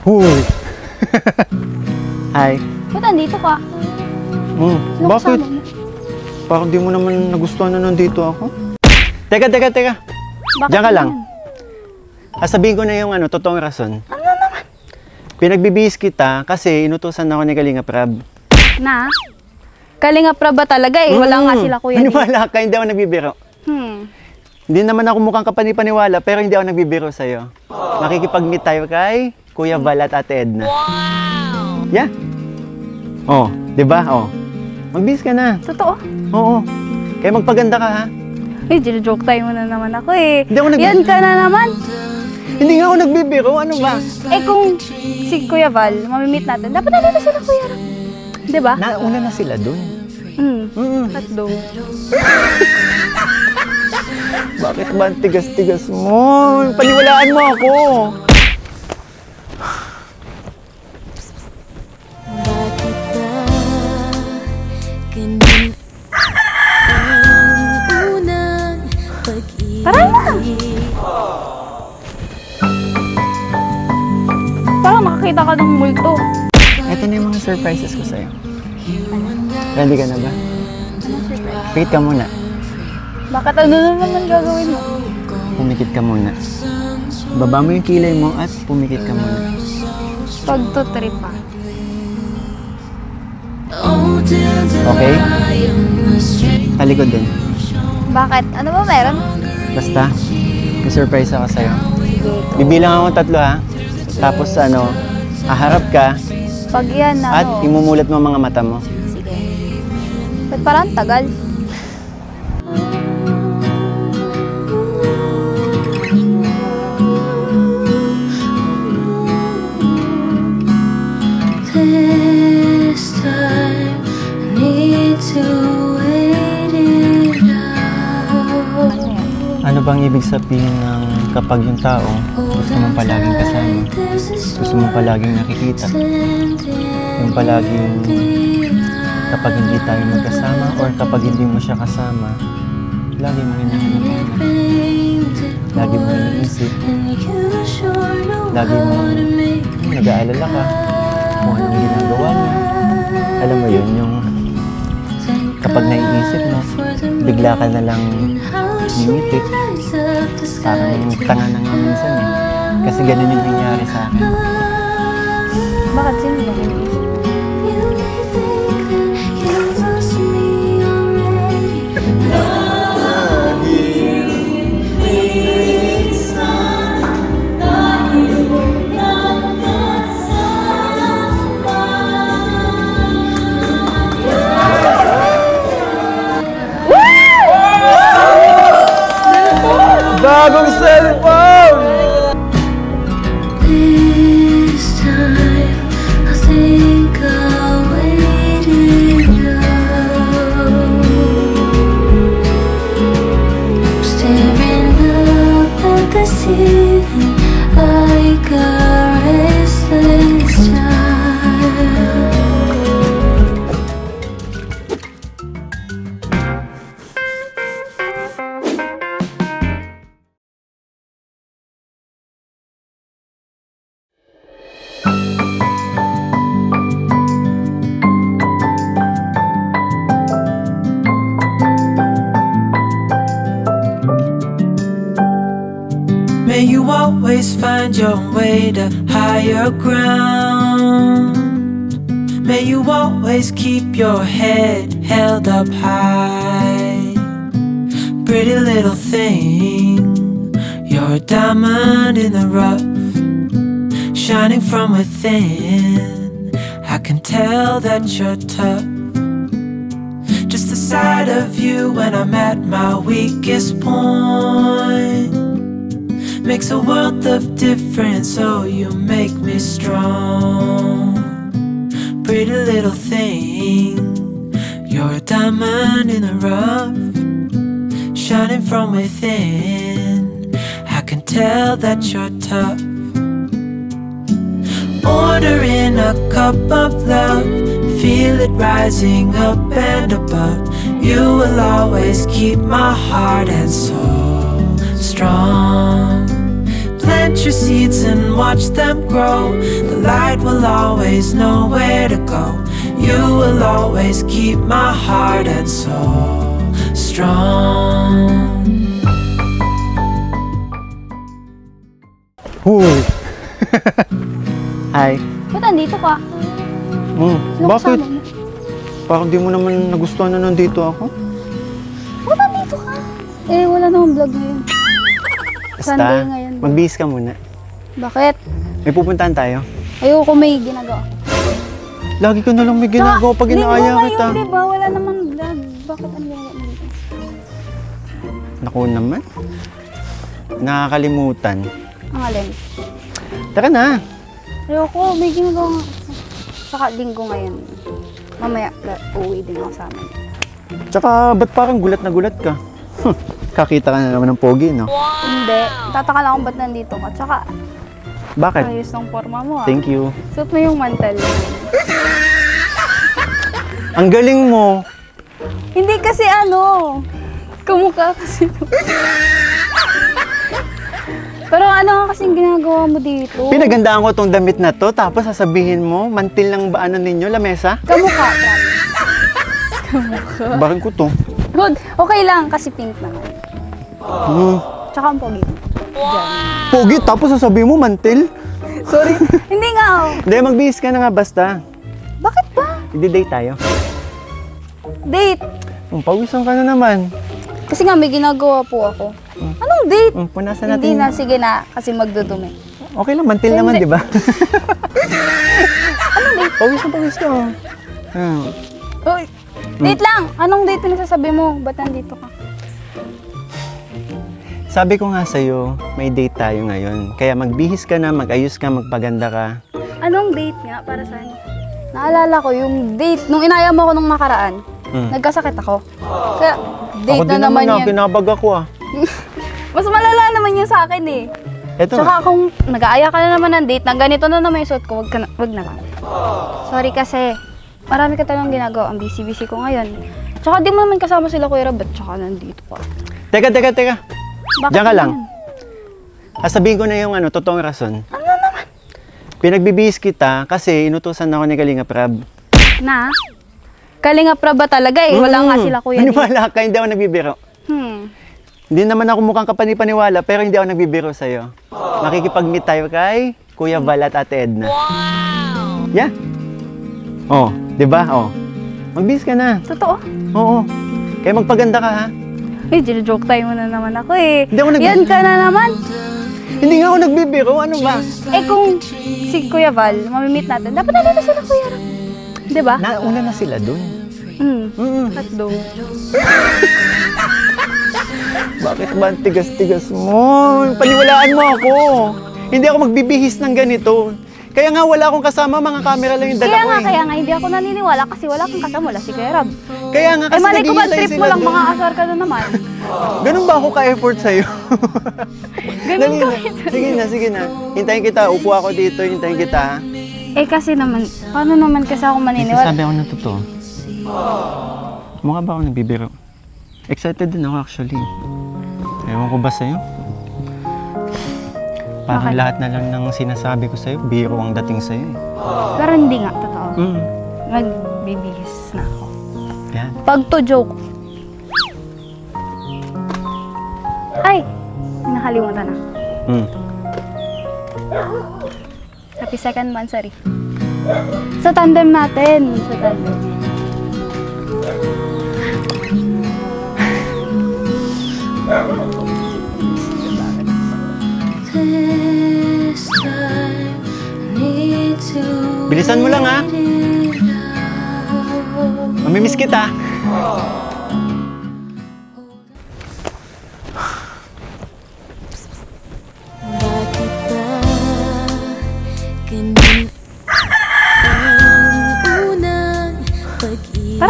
Huy! Hi. Ba't nandito ka? Bakit? Parang di mo naman nagustuhan na nandito ako. Teka. Bakit Diyan ka lang. naman? Sabihin ko na yung totoong rason. Ano naman? Pinagbibihis kita kasi inutusan ako ni Kalinga Prab. Na? Kalinga Prab ba talaga eh? Wala nga sila kuya. Maniwala ka, hindi ako nagbibiro. Hindi naman ako mukhang kapanipaniwala pero hindi ako nagbibiro sa'yo. Makikipag-meet tayo kay Kuya Val at Ate Edna. Wow! Yeah. Oh, di ba? Oh. Magbihis ka na. Totoo? Oo. Kaya magpaganda ka ha. Eh, joke tayo mo na naman ako eh. Hindi ako Yan ka na naman. Hindi nga ako nagbibiro. Ano ba? Eh kung si Kuya Val, mamimit natin, dapat nandito sila Kuya Ram. Di ba? Nauna na sila dun. Hotdog. Bakit ba ang tigas-tigas mo? Paniwalaan mo ako. Tara na! Parang makakita ka ng multo. Ito na yung mga surprises ko sa'yo. Ready ka na ba? Pikit ka muna. Bakit ano naman gagawin mo? Pumikit ka muna. Baba mo yung kilay mo at pumikit ka muna. Pagtutrip pa. Okay? Talikod din. Bakit? Ano ba meron? Basta, may surprise ako sa'yo. Bibilang ako 3 ha. Tapos haharap ka Pag yan at imumulat mo ang mga mata mo. Sige. Ba't parang tagal? This time I need to wait it out. Ano bang ibig sabihin ng kapag yung tao gusto mong palaging kasama, gusto mong palaging nakikita, yung palaging kapag hindi tayo magkasama or kapag hindi mo siya kasama, lagi mo hinahanap, lagi mo iniisip, lagi mo nag-aalala ka kung anong ginagawa niya. Alam mo yun, yung kapag naiisip mo, bigla ka na lang ngumiti. Parang tanga na nga minsan eh. Kasi ganun yung nangyari sa akin. Bakit sino ba iniisip mo? Bagong cellphone! This time I think I'll wait it out. Staring up at the ceiling like a restless child. May you always find your way to higher ground. May you always keep your head held up high. Pretty little thing, you're a diamond in the rough, shining from within. I can tell that you're tough. Just the sight of you when I'm at my weakest point makes a world of difference, oh you make me strong. Pretty little thing, you're a diamond in the rough, shining from within. I can tell that you're tough. Ordering a cup of love, feel it rising up and above. You will always keep my heart and soul strong. plant your seeds and watch them grow. The light will always know where to go. You will always keep my heart and soul strong. Huy! Hi. Ba't nandito ka? Sino Bakit? kasama mo? Parang di mo naman nagustuhan na nandito ako. Ba't nandito ka? Eh, wala namang vlog ngayon. Sunday ngayon. Magbihis ka muna. Bakit? May pupuntahan tayo. Ayoko may ginagawa. Lagi ka na lang may ginagawa pag inaaya kita. Linggo diba? Wala namang vlog. Bakit ang ginagawa mo dito? Naku naman. Nakakalimutan. Ang alin? Tara na. Ayoko, may ginagawa nga. Saka linggo ngayon. Mamaya, uuwi din ako sa amin. Tsaka, ba't parang gulat na gulat ka? Kakita ka na naman ng pogi, no? Hindi. Tataka lang kung ba't nandito ka. Tsaka, Bakit? ayos ng forma mo ah. Thank you. Suot mo yung mantel. Ang galing mo. Hindi kasi ano, kamukha kasi. Pero ano nga kasing ginagawa mo dito? Pinagandaan ko tong damit na to, tapos sasabihin mo, mantil lang ba ano ninyo, lamesa? Kamukha, promise. Kamukha. Bakit ko to? Good. Okay lang kasi pink naman. Hmm. Tsaka ang pogi. Diyan. Pogi, tapos sasabihin mo, mantil? Sorry. Hindi nga oh. Hindi, magbihis ka na nga basta. Bakit ba? Hindi-date tayo. Date. Pawisan ka na naman. Kasi nga may ginagawa po ako. Anong date? Punasan natin. Hindi na, sige na. Kasi magdudumi. Okay lang, mantil Hindi. naman, di ba? Pawis na pawis ka. Uy, date lang. Anong date pinagsasabi mo? Ba't nandito ka? Sabi ko nga sa'yo, may date tayo ngayon. Kaya magbihis ka na, mag-ayos ka, magpaganda ka. Anong date nga para saan? Naalala ko yung date. Nung inaya mo ako nung nakaraan, nagkasakit ako. Kaya date Ako din na naman yan. kinabag ako ah. Mas malala naman yun sa akin eh. Eto Tsaka kung nag-aaya ka na naman ng date, na ganito na naman yung suot ko, wag na lang. Sorry kasi, marami ka talagang ginagawa. Ang busy-busy ko ngayon. Tsaka di mo naman kasama sila Kuya Rob, tsaka nandito pa. Teka. Bakit Diyan ka lang. naman? Sabihin ko na yung totoong rason. Ano naman? Pinagbibihis kita kasi inutusan ako ni Kalinga Prab. Na? Kalinga Prab ba talaga eh? Wala nga sila Kuya Rob. Maniwala ka, hindi ako nagbibiro. Hindi naman ako mukhang kapanipaniwala, pero hindi ako nagbibiro sa'yo. Makikipag-meet tayo kay Kuya Val at Ate Edna. Wow! Yeah? Oh, di ba? Oh. Magbihis ka na. Totoo? Oo. Kaya magpaganda ka ha. Eh, joke tayo mo na naman ako eh. Hindi ako Yan ka na naman. Hindi nga ako nagbibiro. Ano ba? Eh kung si Kuya Val, mamimit natin, dapat nandito sila Kuya Rob. Di ba? Nauna na sila dun. Hotdog. Bakit ba ang tigas-tigas mo? Paniwalaan mo ako. Hindi ako magbibihis ng ganito. Kaya nga wala akong kasama, mga camera lang yung dala ko eh. Kaya nga, hindi ako naniniwala kasi wala kang kasama, wala si Kuya Rob. Kaya nga Eh, kasi malay ko ba naghihintay trip mo sila lang, dun. mga asar ka na naman. Ganun ba ako ka-effort sa'yo? Ganun Dali ka. na. Sige na. Hintayin kita. Upo ako dito. Hintayin kita. Eh kasi naman, paano naman kasi ako maniniwala? Sabi ako na totoo. Mukha ba ako nagbibiro? Excited din ako actually. Ewan ko ba sa'yo? Parang Bakit? lahat na lang ng sinasabi ko sa'yo, biro ang dating sa'yo eh. Pero hindi nga, totoo. Mm. Magbibihis na ako. Yan. Pag to joke. Ay! Nakalimutan na. Mm. Happy second monthsary. Sa tandem natin. Sa tandem. This time I need to Bilisan mo lang ha. wait it out. Mamimiss kita. Bakit ba ganyan ang unang pag-ibig?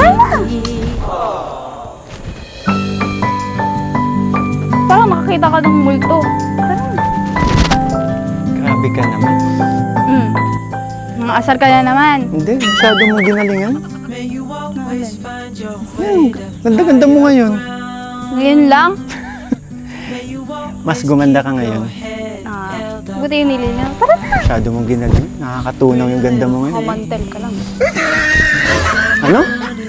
Parang makakita ka ng multo. Parang, Grabe ka naman. mga asar ka na naman. Hindi, masyado mo ginalingan. May you always find your way to Ganda-ganda mo ngayon. Ngayon lang. May you always Mas gumanda ka ngayon. head Ah, held Buti yung nilinaw. Tara na! Masyado mong ginaling. Nakakatunaw yung ganda mo ngayon. Kamantel ka lang. Ano?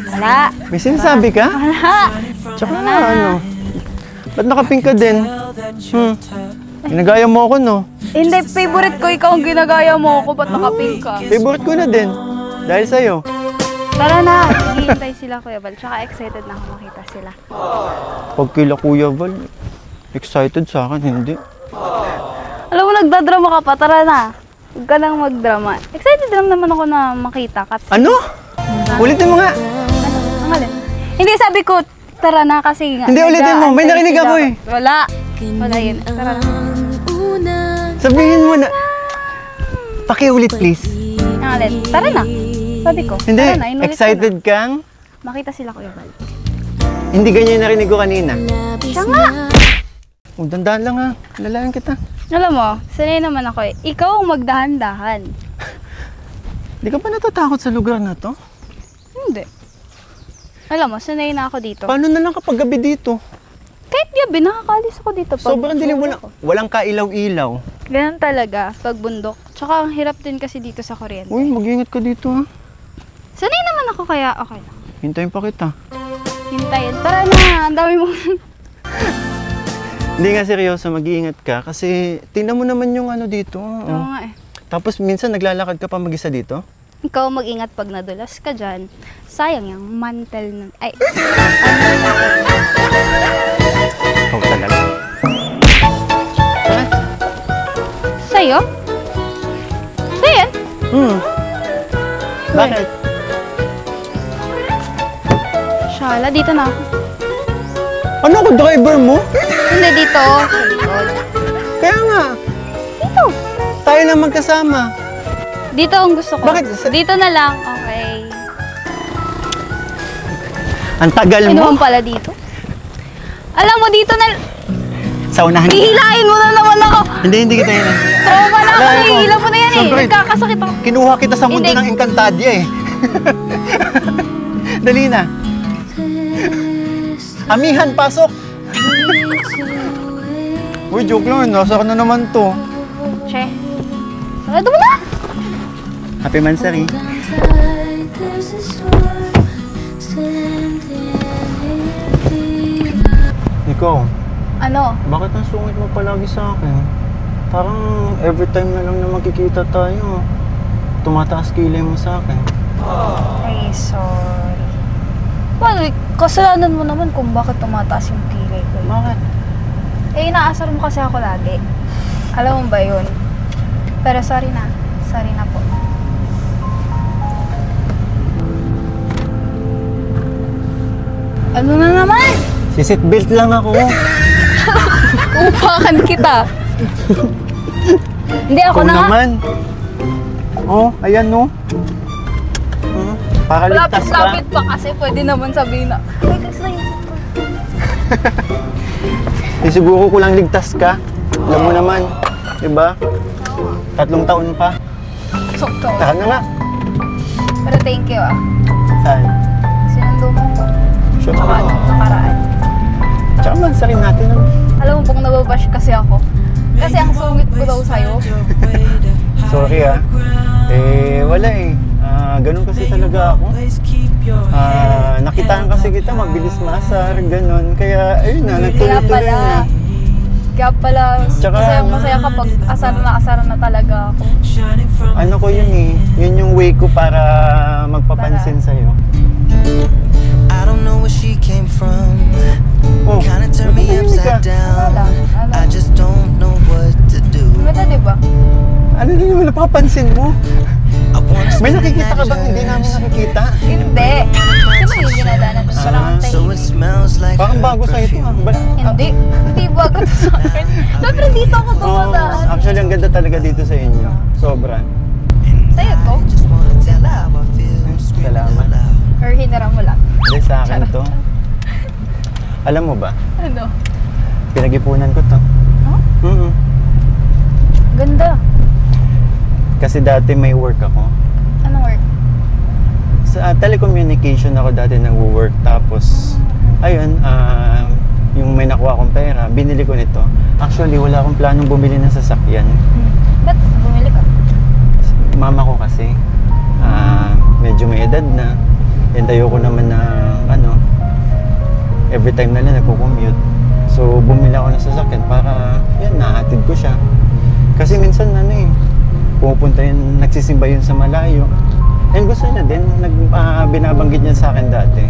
Wala! May sinasabi ka? Wala! Tsaka ano? Ba't nakapink ka din? Ginagaya mo ako, no? Hindi, favorite ko. Ikaw ang ginagaya mo ako. Ba't nakapink ka? Favorite ko na din. Dahil sa'yo. Tara na! Hihintay sila, Kuya Val. Tsaka excited na ako makita sila. Pag kila Kuya Val, excited sa akin, hindi. Alam mo, nagdadrama ka pa. Tara na. Huwag ka nang magdrama. Excited lang naman ako na makita ka. Ano? Ulitin mo nga. Ang alin? Hindi, sabi ko, tara na kasi nga. Hindi, ulitin mo. May narinig ako eh. Wala. Wala yun. Tara na. Sabihin mo na. Pakiulit, please. Ang alin? Tara na. Sabi ko. Hindi, Tara na. Inulit ko excited na. kang? Makita sila, Kuya Val. Hindi ganyan yung narinig ko kanina. Siya nga. Oh, dandaan lang ha. Lalayan kita. Alam mo, sanay naman ako eh. Ikaw ang magdahan-dahan. Di ka pa natatakot sa lugar na to? Hindi. Alam mo, sanay na ako dito. Paano na lang kapag gabi dito? Kahit gabi, nakakalis ako dito. Pag Sobrang dilim, walang kailaw-ilaw. Ganun talaga, pag bundok. Tsaka ang hirap din kasi dito sa kuryente. Uy, mag-ingat ka dito ha. Sanay naman ako kaya okay lang. Hintayin pa kita. Hintayin. Tara na, ang dami mo. Hindi nga seryoso, mag-iingat ka. Kasi tingnan mo naman yung ano dito. Oo nga eh. Tapos minsan naglalakad ka pa mag-isa dito. Ikaw mag-ingat pag nadulas ka dyan. Sayang yung mantel ng... Ay, Ikaw talaga. sa'yo? Sa'yo yan? Bakit? Shala, dito na ako. Ano ako, driver mo? Hindi, dito. Sa likod. Kaya nga, Dito. tayo lang magkasama. Dito ang gusto ko. Bakit? Dito na lang. Okay. Ang tagal Ano mo. naman pala dito? Alam mo, dito na... Sa unahan kita. Hihilahin mo na naman ako. Hindi kita yun. Trauma na ako. Wala ako. Hihila mo na yan eh. Siyempre. Nagkakasakit ako. Kinuha kita sa mundo Hindi. ng Encantadia eh. Dali na. Amihan, pasok. Uy, joke lang. Nasa ka na naman to. Che. Sarado mo na. Happy Mansari. Ikaw, Ano? bakit ang sungit mo palagi sa akin? Parang every time na lang na magkikita tayo, tumataas kilay mo sa akin. Ay, sorry. Paano? Kasalanan mo naman kung bakit tumataas yung kilay ko. Bakit? Eh, inaasar mo kasi ako lagi. Alam mo ba yun? Pero sorry na. Sorry na po. Ano na naman? Si seatbelt lang ako. Upakan kita. Hindi ako Ikaw na nga. naman. Oh, ayan no. Para ligtas ka. Lapit pa kasi pwede naman sabihin na. Ay, kasi naisip ko. Siguro ko lang ligtas ka. Alam mo naman, di ba? 3 taon pa. Sakto. Taka na nga. Pero thank you ah. Saan? Sinundo mo ko. Sure. Tsaka nakaraan. Tsaka mansarin natin. Ano? Alam mo pong nababash kasi ako. Kasi ang sungit ko daw sa'yo. Sorry ah. Eh, wala eh. Ganun kasi talaga ako. Nakitaan kasi kita, mabilis maasar, ganun. Kaya, ayun na, Kaya nagtuloy-tuloy pala. na. Kaya pala, Tsaka, masaya kapag asar na talaga ako. Ano ko yun eh, yun yung way ko para magpapansin sa'yo. I don't know where she came from. Oh, Kinda turned me nagpapahimik ka. upside down. Wala. I just don't know what to do. Mata, di ba? Ano din naman napapansin mo? I wanna May spend the nakikita night ka at bang hindi namin yours. nakikita? Hindi. Sino yung ginadaanan doon? Parang ang So it tahimik. smells like Parang her bago sa'yo ito ah. perfume. Hindi. Hindi bago to sa akin. Siyempre dito ako dumadaan. Actually, ang ganda talaga dito sa inyo. Sobra. Sa'yo to? Just wanna tell her how I feel. Screaming Salamat. out loud. Or hinara mo lang? Hindi sa akin to. Alam mo ba, Ano? pinag-ipunan ko to. Huh? Ganda. Kasi dati may work ako. Anong work? Sa telecommunication ako dati nag-work. Tapos, ayun, yung may nakuha akong pera, binili ko nito. Actually, wala akong planong bumili ng sasakyan. mama ko kasi, medyo may edad na. And ayoko naman na, every time na lang nagko-commute. So, bumili ako ng sasakyan para, yan, nahatid ko siya. Kasi minsan, pumupunta yun, nagsisimba yun sa malayo. And gusto niya din, binabanggit niya sa akin dati,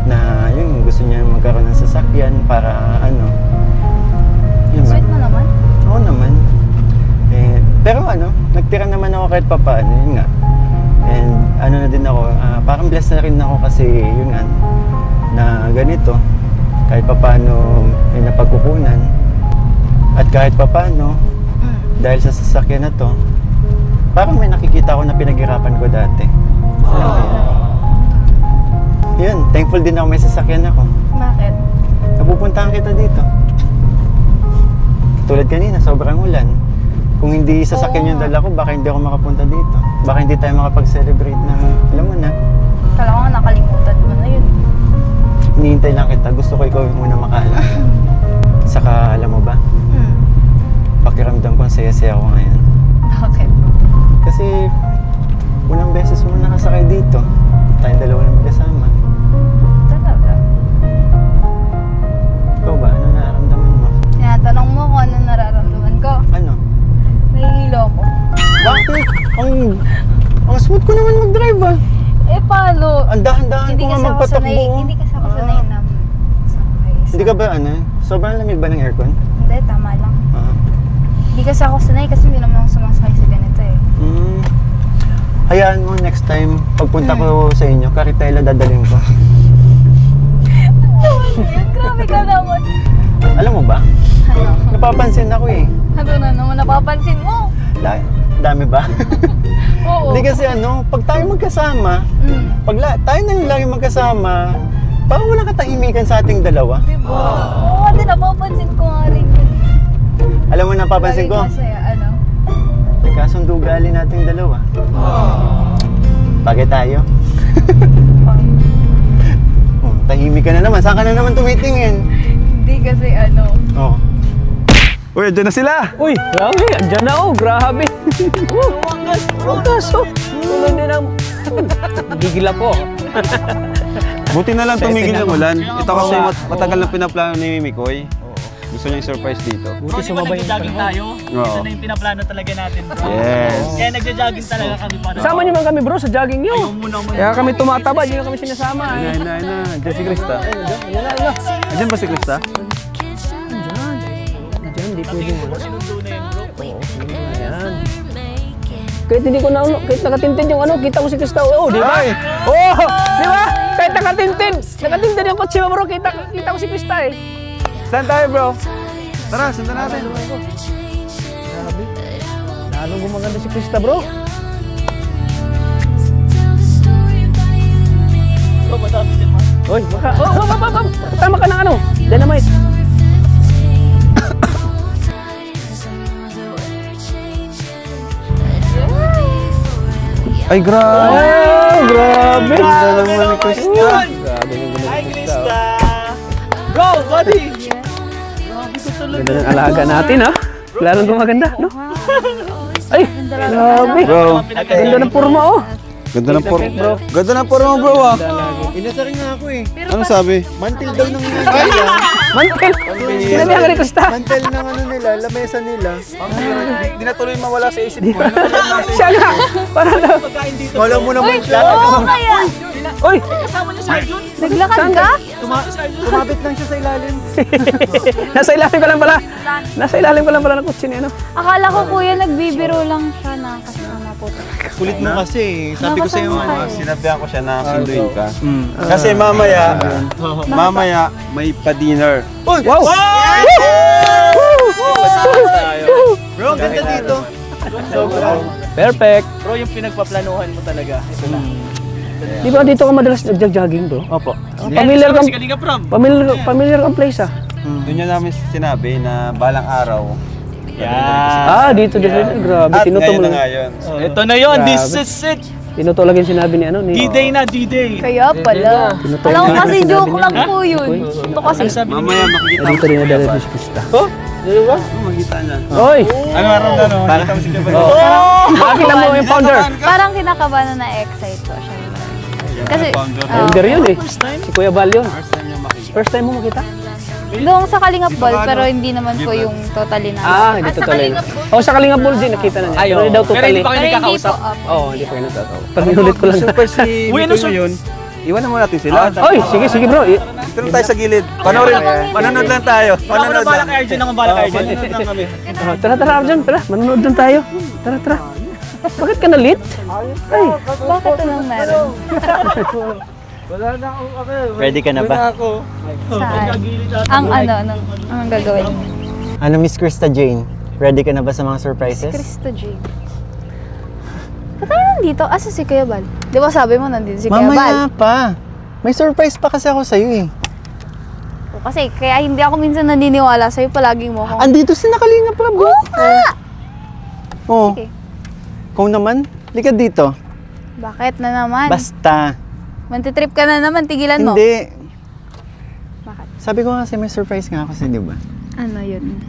na yun, gusto niya magkaroon ng sasakyan para, yun Sweet mo naman. Oo naman. Pero nagtira naman ako kahit papaano, yun nga. And na din ako, parang blessed na rin ako kasi yun nga, na ganito. Kahit papaano may napagkukunan. At kahit papaano, dahil sa sasakyan na to, parang may nakikita ko na pinaghirapan ko dati. Alam mo yan? Yun, thankful din ako may sasakyan ako. Bakit? Napupuntahan kita dito. Tulad kanina, sobrang ulan. Kung hindi sasakyan yung dala ko, baka hindi ako makapunta dito. Baka hindi tayo makapag-celebrate ng, alam mo na. Kala ko nga nakalimutan mo na yun. Hinihintay lang kita. Gusto ko ikaw yung una makaalam. Saka, alam mo ba? Pakiramdam ko ang saya-saya ko ngayon. Bakit? Kasi, unang beses mo nakasakay dito. Tayong dalawa na magkasama. Talaga? Ikaw ba? Ano nararamdaman mo? Tinatanong mo kung ano nararamdaman ko. Ano? Nahihilo ko. Bakit? Ang smooth ko naman mag-drive ah. Eh, paano? Ang dahan-dahan ko nga magpatakbo. Hindi kasi ako sanay na sakay. Hindi ka ba sobrang lamig ba ng aircon? Hindi, tama lang. Ah. Hindi kasi ako sanay kasi hindi naman ako sumasakay sa ganito eh. Hayaan mo next time, pagpunta ko sa inyo, Caritela dadalhin ko. Grabe ka naman. Alam mo ba? Ano? Napapansin ako eh. Ano na naman napapansin mo? Dami ba? Oo. Hindi kasi pag tayo magkasama, tayo na lagi magkasama, parang walang katahimikan sa ating dalawa. Diba? Oo, hindi napapansin ko nga rin yun. Alam mo napapansin ko? Lagi masaya, ano? Nagkasundo gali nating dalawa. Bagay tayo. Tahimik ka na naman. Saan ka na naman tumitingin? Hindi kasi Oo. Uy, andyan na sila! Uy, grabe, andyan na grabe. Wagas, Tulad din ang... Gigil ako. Buti na lang tumigil yung ulan. Ito kasi matagal na pinaplano ni Mikoy. Gusto niya i-surprise dito. Buti sumabay yung Nagja-jogging tayo. Oo. Ito na yung pinaplano talaga natin, bro. Yes. Kaya nagja-jogging talaga kami para. Sama niyo man kami bro sa jogging niyo. Kaya kami tumataba, hindi na kami sinasama. Ayun. Diyan si Krista. Diyan ba si Krista? Diyan, di pwede mo. Sinundo na yun, bro. Ayan. Kahit hindi ko kahit nakatintin yung kita ko si Krista. Oh, di ba? Ay! Oh, di ba? Kahit nakatintin yung kotse mo bro, kita ko si Krista eh. Saan tayo bro? Tara, sundan natin. Grabe. Lalong gumaganda si Krista bro. Uy, baka, tama ka ng dynamite. Ay, grabe! Grabe! Ganda naman ni Krista. Grabe yung ganda Hi, ni Krista! Krista. Go, buddy! Ganda ng alaga natin ha. Lalong gumaganda, no? Ay, grabe! Bro, Ganda ng porma ganda ng form bro. Ganda ng form mo bro ah. Inasar nga ako eh. Ano sabi? Mantil daw ng nila. Mantel! Sinabihan ka ni Krista. Mantil ng nila, lamesa nila. Di na tuloy mawala sa isip ko. Siya nga! Para daw. Wala mo naman Oo, kaya! Uy! Naglakad ka? Tumabit lang siya sa ilalim. Nasa ilalim ka lang pala. Nasa ilalim ka lang pala ng kutsi niya, no? Akala ko kuya nagbibiro lang siya na kasama po. Kulit mo kasi. Sabi ko sa'yo Sinabihan ko siya na sunduin ka. Kasi mamaya may pa-dinner. Wow! Bro, ang ganda dito. Perfect! Bro, yung pinagpaplanuhan mo talaga. Ito lang. Di ba dito ka madalas nag-jogging, bro? Opo. Familiar kang, Si Kalinga Pram. familiar kang place, ah? Doon niya namin sinabi na balang araw. Dito. Grabe, At tinuto ngayon mo na lang. ngayon. Ito na yun, Grabe. this is it! Tinutulog yung sinabi ni ni... D-Day na, D-Day! Kaya pala. Tinutulog Alam ko yung kasi sinabi joke niya. lang po yun. Ito kasi. Mamaya makikita Dito rin nadala ni Krista. Di ba? Makita niya. Oy! Ano maramdaman mo? Nakita mo si Kuya Bal. Nakita mo yung founder. Parang kinakabahan na na-excite ko siya. Kasi, Founder yun eh. Si Kuya Bal yun. First time niya makita. First time mo makita? doon sa Kalingap Ball, pero hindi naman po yung totally na. Hindi totally. Sa Kalingap Ball din, nakita na niya. Pero hindi daw Pero totally. hindi pa kayo nagkakausap. Oo, hindi pa kayo nagkakausap. Pero ninulit ko lang. Surprise si Uy, ano Mikoy ngayon. Iwanan mo natin sila. Oy, sige bro. Dito lang tayo sa gilid. Manonood lang tayo. Ako na Manonood bala lang. kay Arjun, ako bala kay Arjun. Manonood lang kami. Tara, Arjun. Tara, manonood lang tayo. Tara. Bakit ka na-late? Ay, Bakit anong meron? Ready ka na ba? Saan? Anong gagawin? Ano, Miss Krista Jane? Ready ka na ba sa mga surprises? Cristo Jane. Ba't tayo nandito? Asa si Kuya Bal? Di ba sabi mo nandito si Kuya Bal? Mamaya pa. May surprise pa kasi ako sa'yo eh. O, kasi kaya hindi ako minsan naniniwala sa'yo, palaging mo ako. Andito si Nakalinga Prab. Oo nga! Oo. Sige. Kung naman, lika dito. Bakit na naman? Basta. Mantitrip ka na naman, tigilan mo. Hindi. Bakit? Sabi ko kasi may surprise nga ako sa'yo, di ba? Ano yun?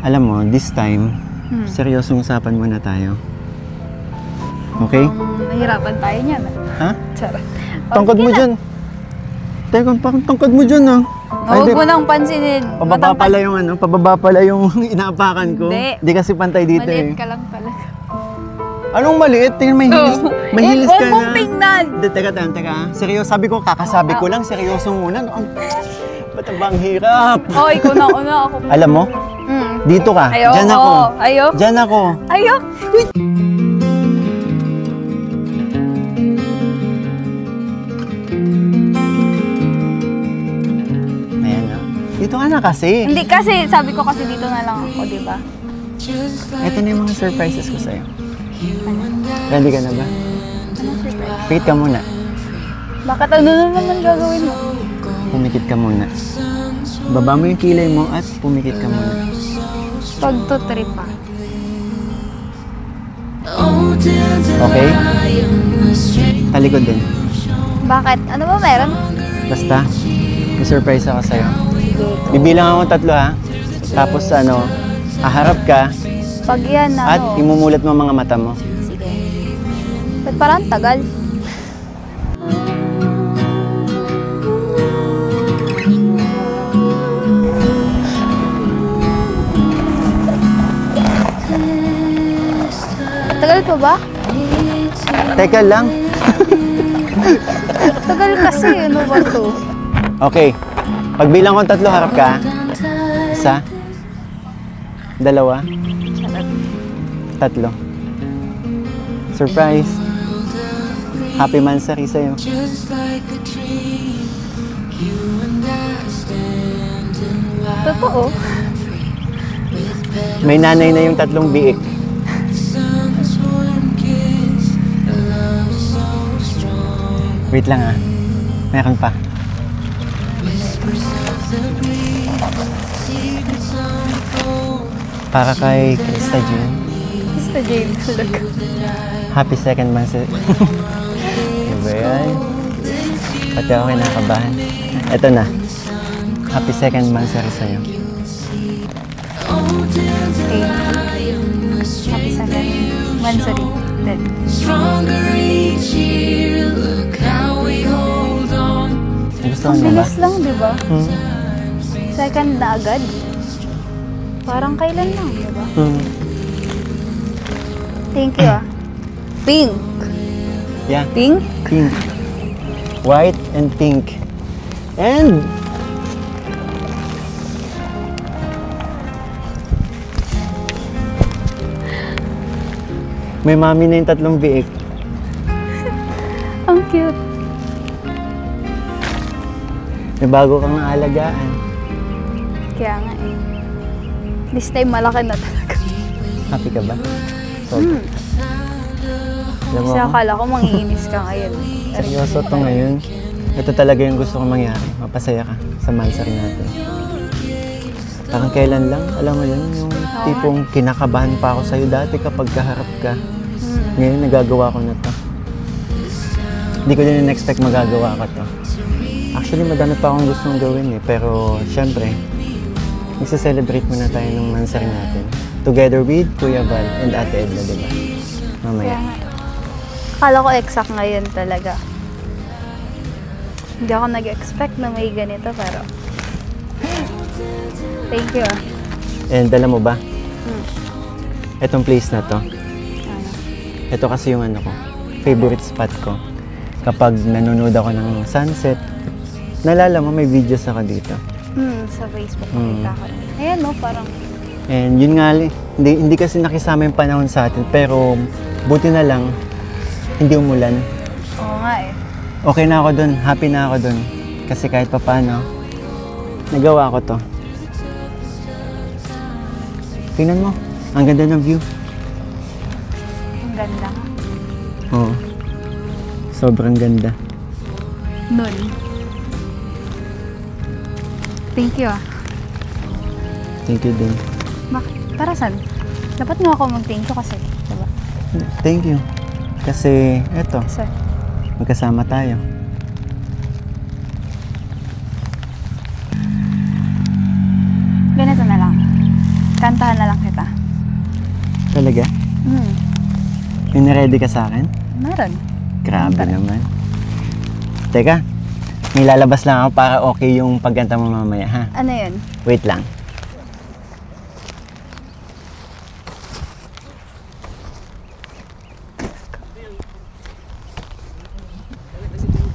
Alam mo, this time, seryosong usapan muna tayo. Okay? Nahirapan tayo niyan. Ha? Charot. Tangkad mo dyan. Teka, parang tangkad mo dyan ah. Huwag mo nang pansinin. Pababa pala yung pababa pala yung inaapakan ko. Hindi. Di kasi pantay dito Maliit eh. ka lang talaga. Anong maliit? Tingnan may hilis. May hilis ka Huwag mong na. tingnan! Hindi, teka. Seryoso, sabi ko, kakasabi ko lang, seryoso muna. Ba't ang bang hirap? Oh, ikaw na una ako. Alam mo, dito ka. Ayoko. Diyan ako. Ayoko. Diyan ako. Ayok! Ayan na. Dito ka na kasi. Hindi kasi, sabi ko kasi dito na lang ako, di ba? Ito na yung mga surprises ko sa'yo. Ready ka na ba? Pikit ka muna. Bakit ano na naman gagawin mo? Pumikit ka muna. Baba mo yung kilay mo at pumikit ka muna. Pagtutrip pa. Okay? Talikod din. Bakit? Ano ba meron? Basta, may surprise ako sa'yo. Bibilang ako 3 ha. Tapos haharap ka Pag yan, at imumulat mo ang mga mata mo. Sige. Ba't parang tagal? Tagal pa ba? Teka lang. Tagal kasi, ano ba to? Okay. Pagbilang ko 3, harap ka. 1, 2, 3. Surprise. Happy Mansari sa'yo. Totoo. May nanay na yung 3 biik. Wait lang ah. Meron pa. Para kay Krista Jane. Mr. James, look. Happy 2nd month. Diba yan? Pati ako kinakabahan. Ito na. Happy 2nd monthsary sa'yo. Okay. Happy 2nd Mansari. Then, Gusto ang mo ba? bilis lang, di ba? Second na agad. Parang kailan lang, di ba? Thank you ah. Pink. Yeah, Pink? pink. White and pink. And may mami na yung 3 biik. Ang cute. May bago kang naalagaan. Kaya nga eh. This time malaki na talaga. Happy ka ba? Sobra. Alam mo Kasi ako, akala ko mangiinis ka ngayon. seryoso to ngayon. Ito talaga yung gusto kong mangyari. Mapasaya ka sa mansari natin. Parang kailan lang, alam mo yun, yung tipong kinakabahan pa ako sa'yo dati kapag kaharap ka. Ngayon, nagagawa ko na to. Hindi ko din in-expect magagawa ko to. Actually, madami pa akong gustong gawin eh. Pero, syempre, Magsa-celebrate muna tayo ng mansari natin. Together with Kuya Val and Ate Edna, di ba? Mamaya. Kaya nga. Akala ko exact ngayon talaga. Hindi ako nag-expect na may ganito, pero... Thank you. And alam mo ba? Etong place na to, Ano? ito kasi yung ano ko, favorite spot ko. Kapag nanonood ako ng sunset, nalala mo may videos ako dito. Sa Facebook makita ko. Ayan no, parang... And yun nga, hindi kasi nakisama yung panahon sa atin, pero buti na lang, hindi umulan. Oo nga eh. Okay na ako dun, happy na ako dun. Kasi kahit papaano, nagawa ko to. Tingnan mo, ang ganda ng view. Ang ganda nga. Oo. Sobrang ganda. Nun. Thank you ah. Thank you din. Bakit? Para saan? Dapat nga ako mag-thank you kasi. Diba? Thank you. Kasi, eto, Sir. magkasama tayo. Ganito na lang. Kantahan na lang kita. Talaga? Yung ready ka sa akin? Meron. Grabe naman. Teka, may lalabas lang ako para okay yung pagkanta mo mamaya, ha? Ano yun? Wait lang.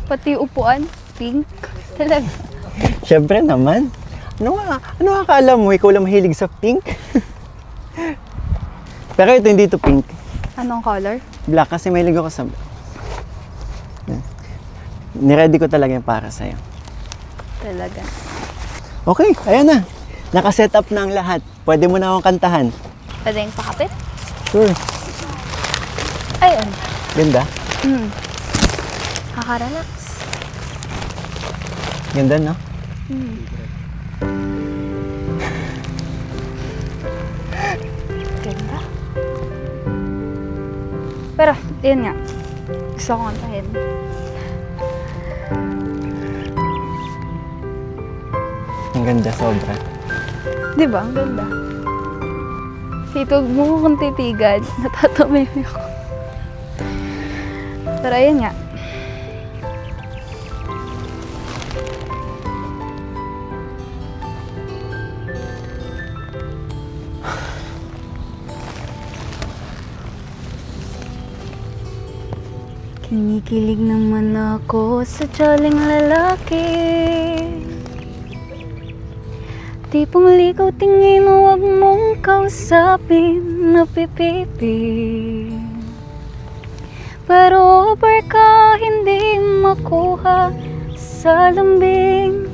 Pati upuan, pink. Talaga. Siyempre naman. Ano akala mo? Ikaw lang mahilig sa pink? Pero ito hindi to pink. Anong color? Black kasi mahilig ako sa... Niready ko talaga yung para sa'yo. Talaga. Okay, ayan na. Nakaset up na ang lahat. Pwede mo na akong kantahan. Pwede yung pakapit? Sure. Ayun. Ganda. Kakarelax. Ganda, no? Ganda. Pero, yun nga. Gusto ko kantahin. Ang ganda, sobra. Di ba? Ang ganda. Tito, mo kong titigan. Natatamay ako. Pero ayun nga. Kinikilig naman ako sa jaling lalaki. Tipong ligaw tingin, huwag mong kausapin, napipipi. Pero over ka, hindi makuha sa lambing.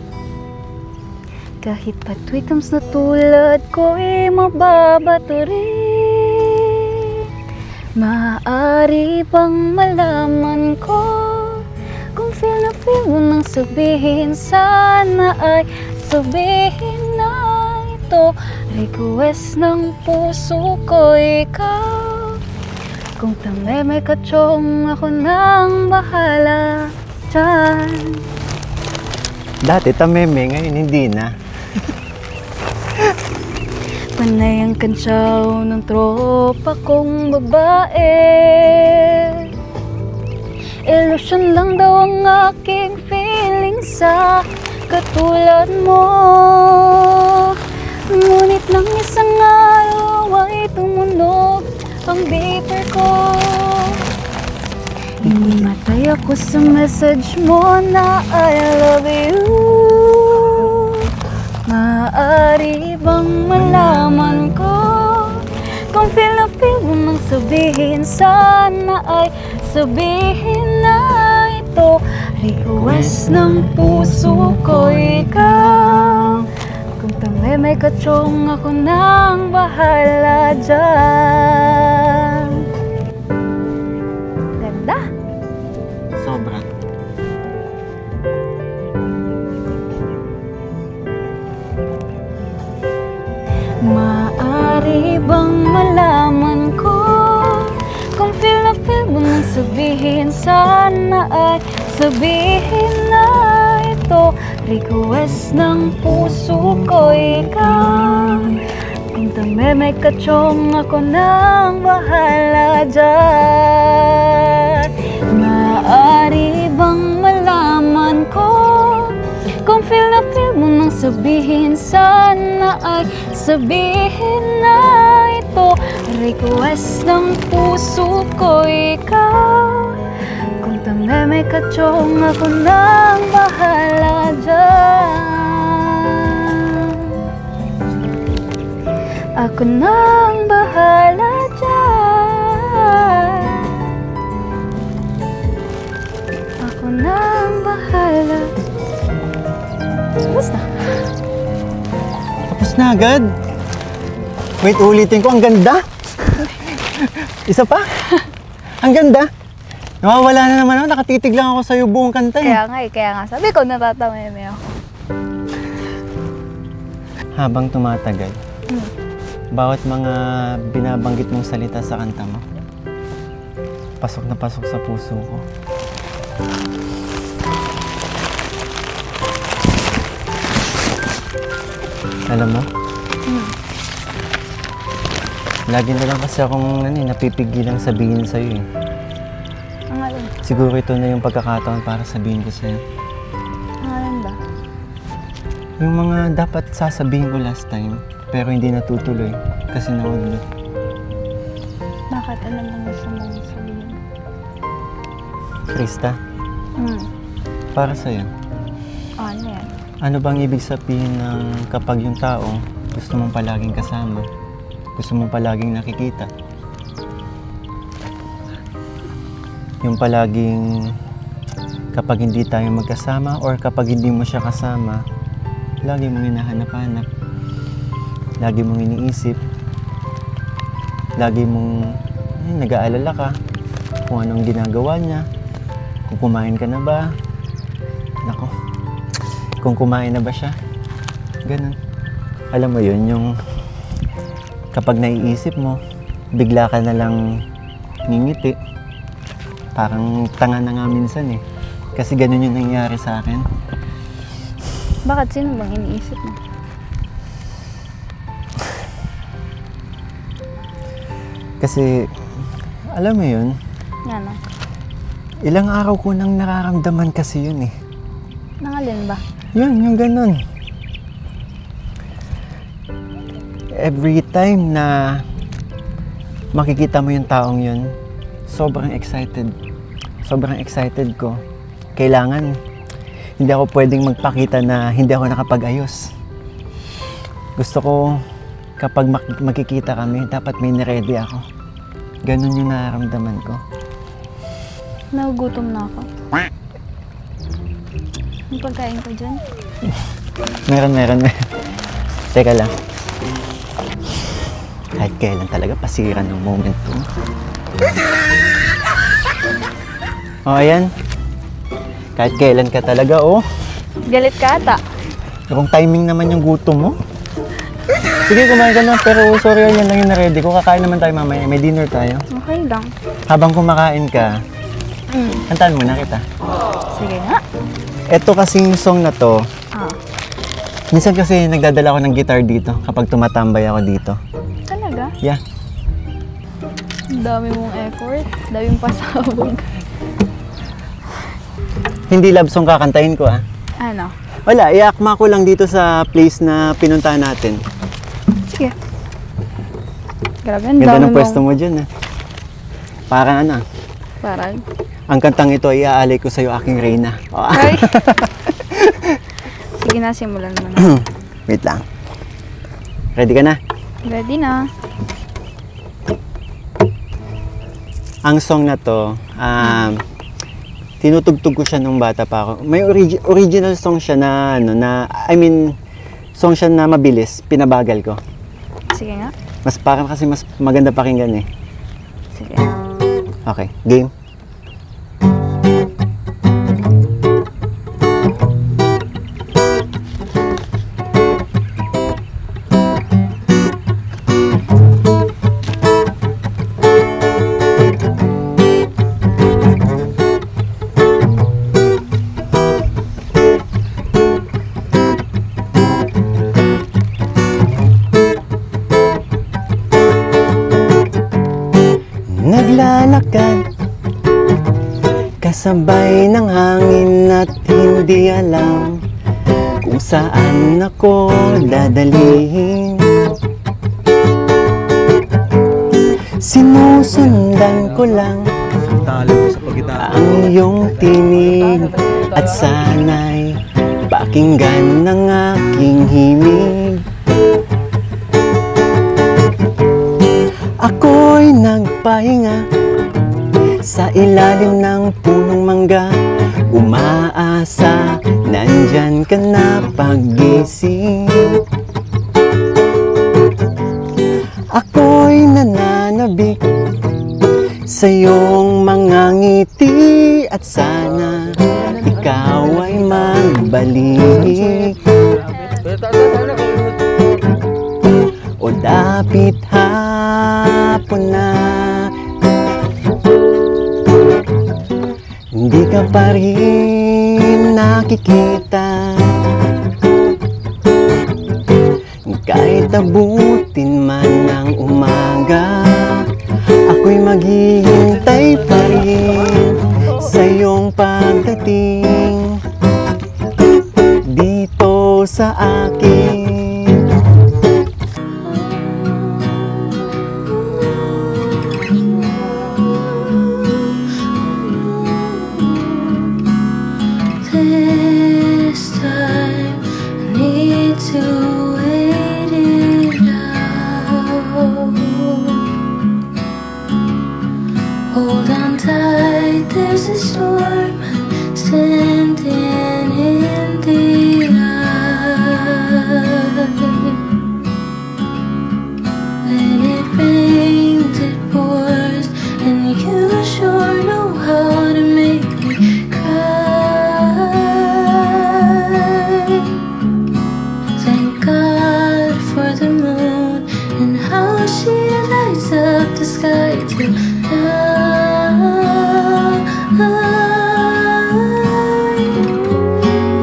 Kahit pa tweetums na tulad ko, mababato rin. Maaari bang malaman ko kung feel na feel mo nang sabihin? Sana ay sabihin na ito, request ng puso ko, ikaw. Kung tameme ka chong, ako nang bahala dyan. Dati tameme, ngayon hindi na. Panay ang kantsaw ng tropa kong babae. Illusion lang daw ang aking feeling sa katulad mo. Ngunit nang isang araw ay tumunog ang beeper ko. Hinimatay ako sa message mo na I love you. Maaari bang malaman ko kung feel na feel mo nang sabihin? Sana ay sabihin na ito, request ng puso ko, ikaw. Kung tameme ka chong, ako nang bahala dyan. Ganda. Sobra. Maaari bang malaman ko kung feel mo nang sabihin? Sana ay sabihin na ito, ito, request ng puso ko ikaw. Kung tameme ka chong, ako nang bahala dyan. Maaari bang malaman ko kung feel na feel mo nang sabihin, sana ay sabihin na ito, request ng puso ko ikaw. Kung tameme ka chong, ako nang bahala dyan. Ako nang bahala dyan. Ako nang bahala. Tapos na. Tapos na agad? Wait, ulitin ko. Ang ganda! Isa pa? Ang ganda! Nawawala na naman ako. Nakatitig lang ako sa'yo buong kanta eh. Kaya nga. Sabi ko, natatameme ako. Habang tumatagal, bawat mga binabanggit mong salita sa kanta mo, pasok na pasok sa puso ko. Alam mo? Lagi na lang kasi akong napipigilang sabihin sa'yo eh. Ang alin? Siguro ito na yung pagkakataon para sabihin ko sa'yo. Ang alin ba? Yung mga dapat sasabihin ko last time, pero hindi natutuloy kasi naudlot. Bakit? Ano bang gusto mong sabihin? Krista, para sa'yo, Ano yan? ano bang ibig sabihin ng kapag yung tao gusto mong palaging kasama, gusto mong palaging nakikita? Yung palaging kapag hindi tayo magkasama or kapag hindi mo siya kasama, lagi mong hinahanap-hanap, lagi mong iniisip, lagi mong nag-aalala ka kung anong ginagawa niya, kung kumain ka na ba, nako, kung kumain na ba siya, ganun. Alam mo yun, yung kapag naiisip mo, bigla ka na lang ngingiti. Parang tanga na nga minsan eh. Kasi ganun yung nangyari sa akin. Bakit? Sino bang iniisip mo? Kasi, alam mo yun, Yan o. ilang araw ko nang nararamdaman kasi yun eh. Nangalin ba? Yun, yung ganun. Every time na makikita mo yung taong yun, sobrang excited. Sobrang excited ko. Kailangan, hindi ako pwedeng magpakita na hindi ako nakapag-ayos. Gusto ko, kapag makikita kami, dapat may niready ako. Ganun yung nararamdaman ko. Nagugutom na ako. Ang pagkain ko dyan? Meron. Teka lang. Kahit kailan talaga pasiran ng moment to. Oh, ayan. Kahit kailan ka talaga, oh. Galit ka ata. Kung timing naman yung gutom mo. Sige, kumain ka na. Pero sorry, yan lang yung na-ready ko. Kakain naman tayo mamaya. May dinner tayo. Okay lang. Habang kumakain ka, kantahan muna kita. Sige nga. Ito kasing song na to, Ah. minsan kasi nagdadala ako ng guitar dito kapag tumatambay ako dito. Talaga? Yeah. Ang dami mong effort. Daming pasabog. Hindi love song kakantahin ko ah. Ano? Wala, iakma ko lang dito sa place na pinuntahan natin. Sige. Grabe, ang Ganda dami ng pwesto mo dyan ah. Parang ano, Parang. ang kantang ito ay iaalay ko sa'yo aking reyna. Oh. Ay. Sige na, simulan mo na. Wait lang. Ready ka na? Ready na. Ang song na to, tinutugtog ko siya nung bata pa ako. May original song siya na, song siya na mabilis, pinabagal ko. Sige nga. Mas parang kasi mas maganda pakinggan eh. Sige. Okay, game. Kasabay ng hangin at hindi alam kung saan ako dadalhin. Sinusundan ko lang ang iyong tinig at sana'y pakinggan ng aking himig. Ako'y nagpahinga sa ilalim ng punong mangga, umaasa nandyan ka na paggising. Ako'y nananabik sa iyong mga ngiti at sana ikaw ay magbalik. O dapit hapon na, hindi ka pa rin nakikita. Kahit abutin man ng umaga, ako'y maghihintay pa rin sa iyong pagdating dito sa akin. This time I need to wait it out. Hold on tight, there's a storm I'm standing in the eye. When it rains, it pours, and you sure know how to make me cry. Thank God for the moon and how she lights up the sky tonight.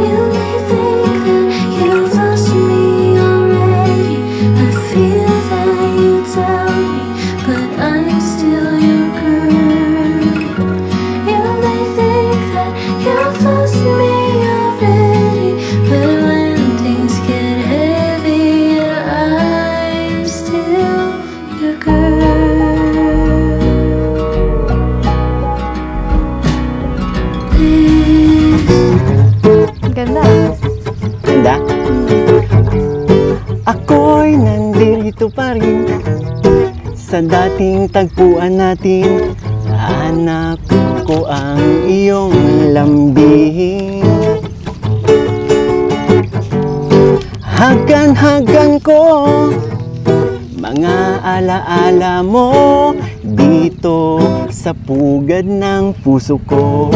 You may think that you've lost me already. I feel that you tell me, but I'm still your girl. You may think that you've lost me already, but when things get heavy, I'm still your girl. Ang ganda. Ganda? Ako'y nandito pa rin sa dating tagpuan natin. Hanap ko ang iyong lambing. Hagan-hagan ko mga alaala mo dito sa pugad ng puso ko.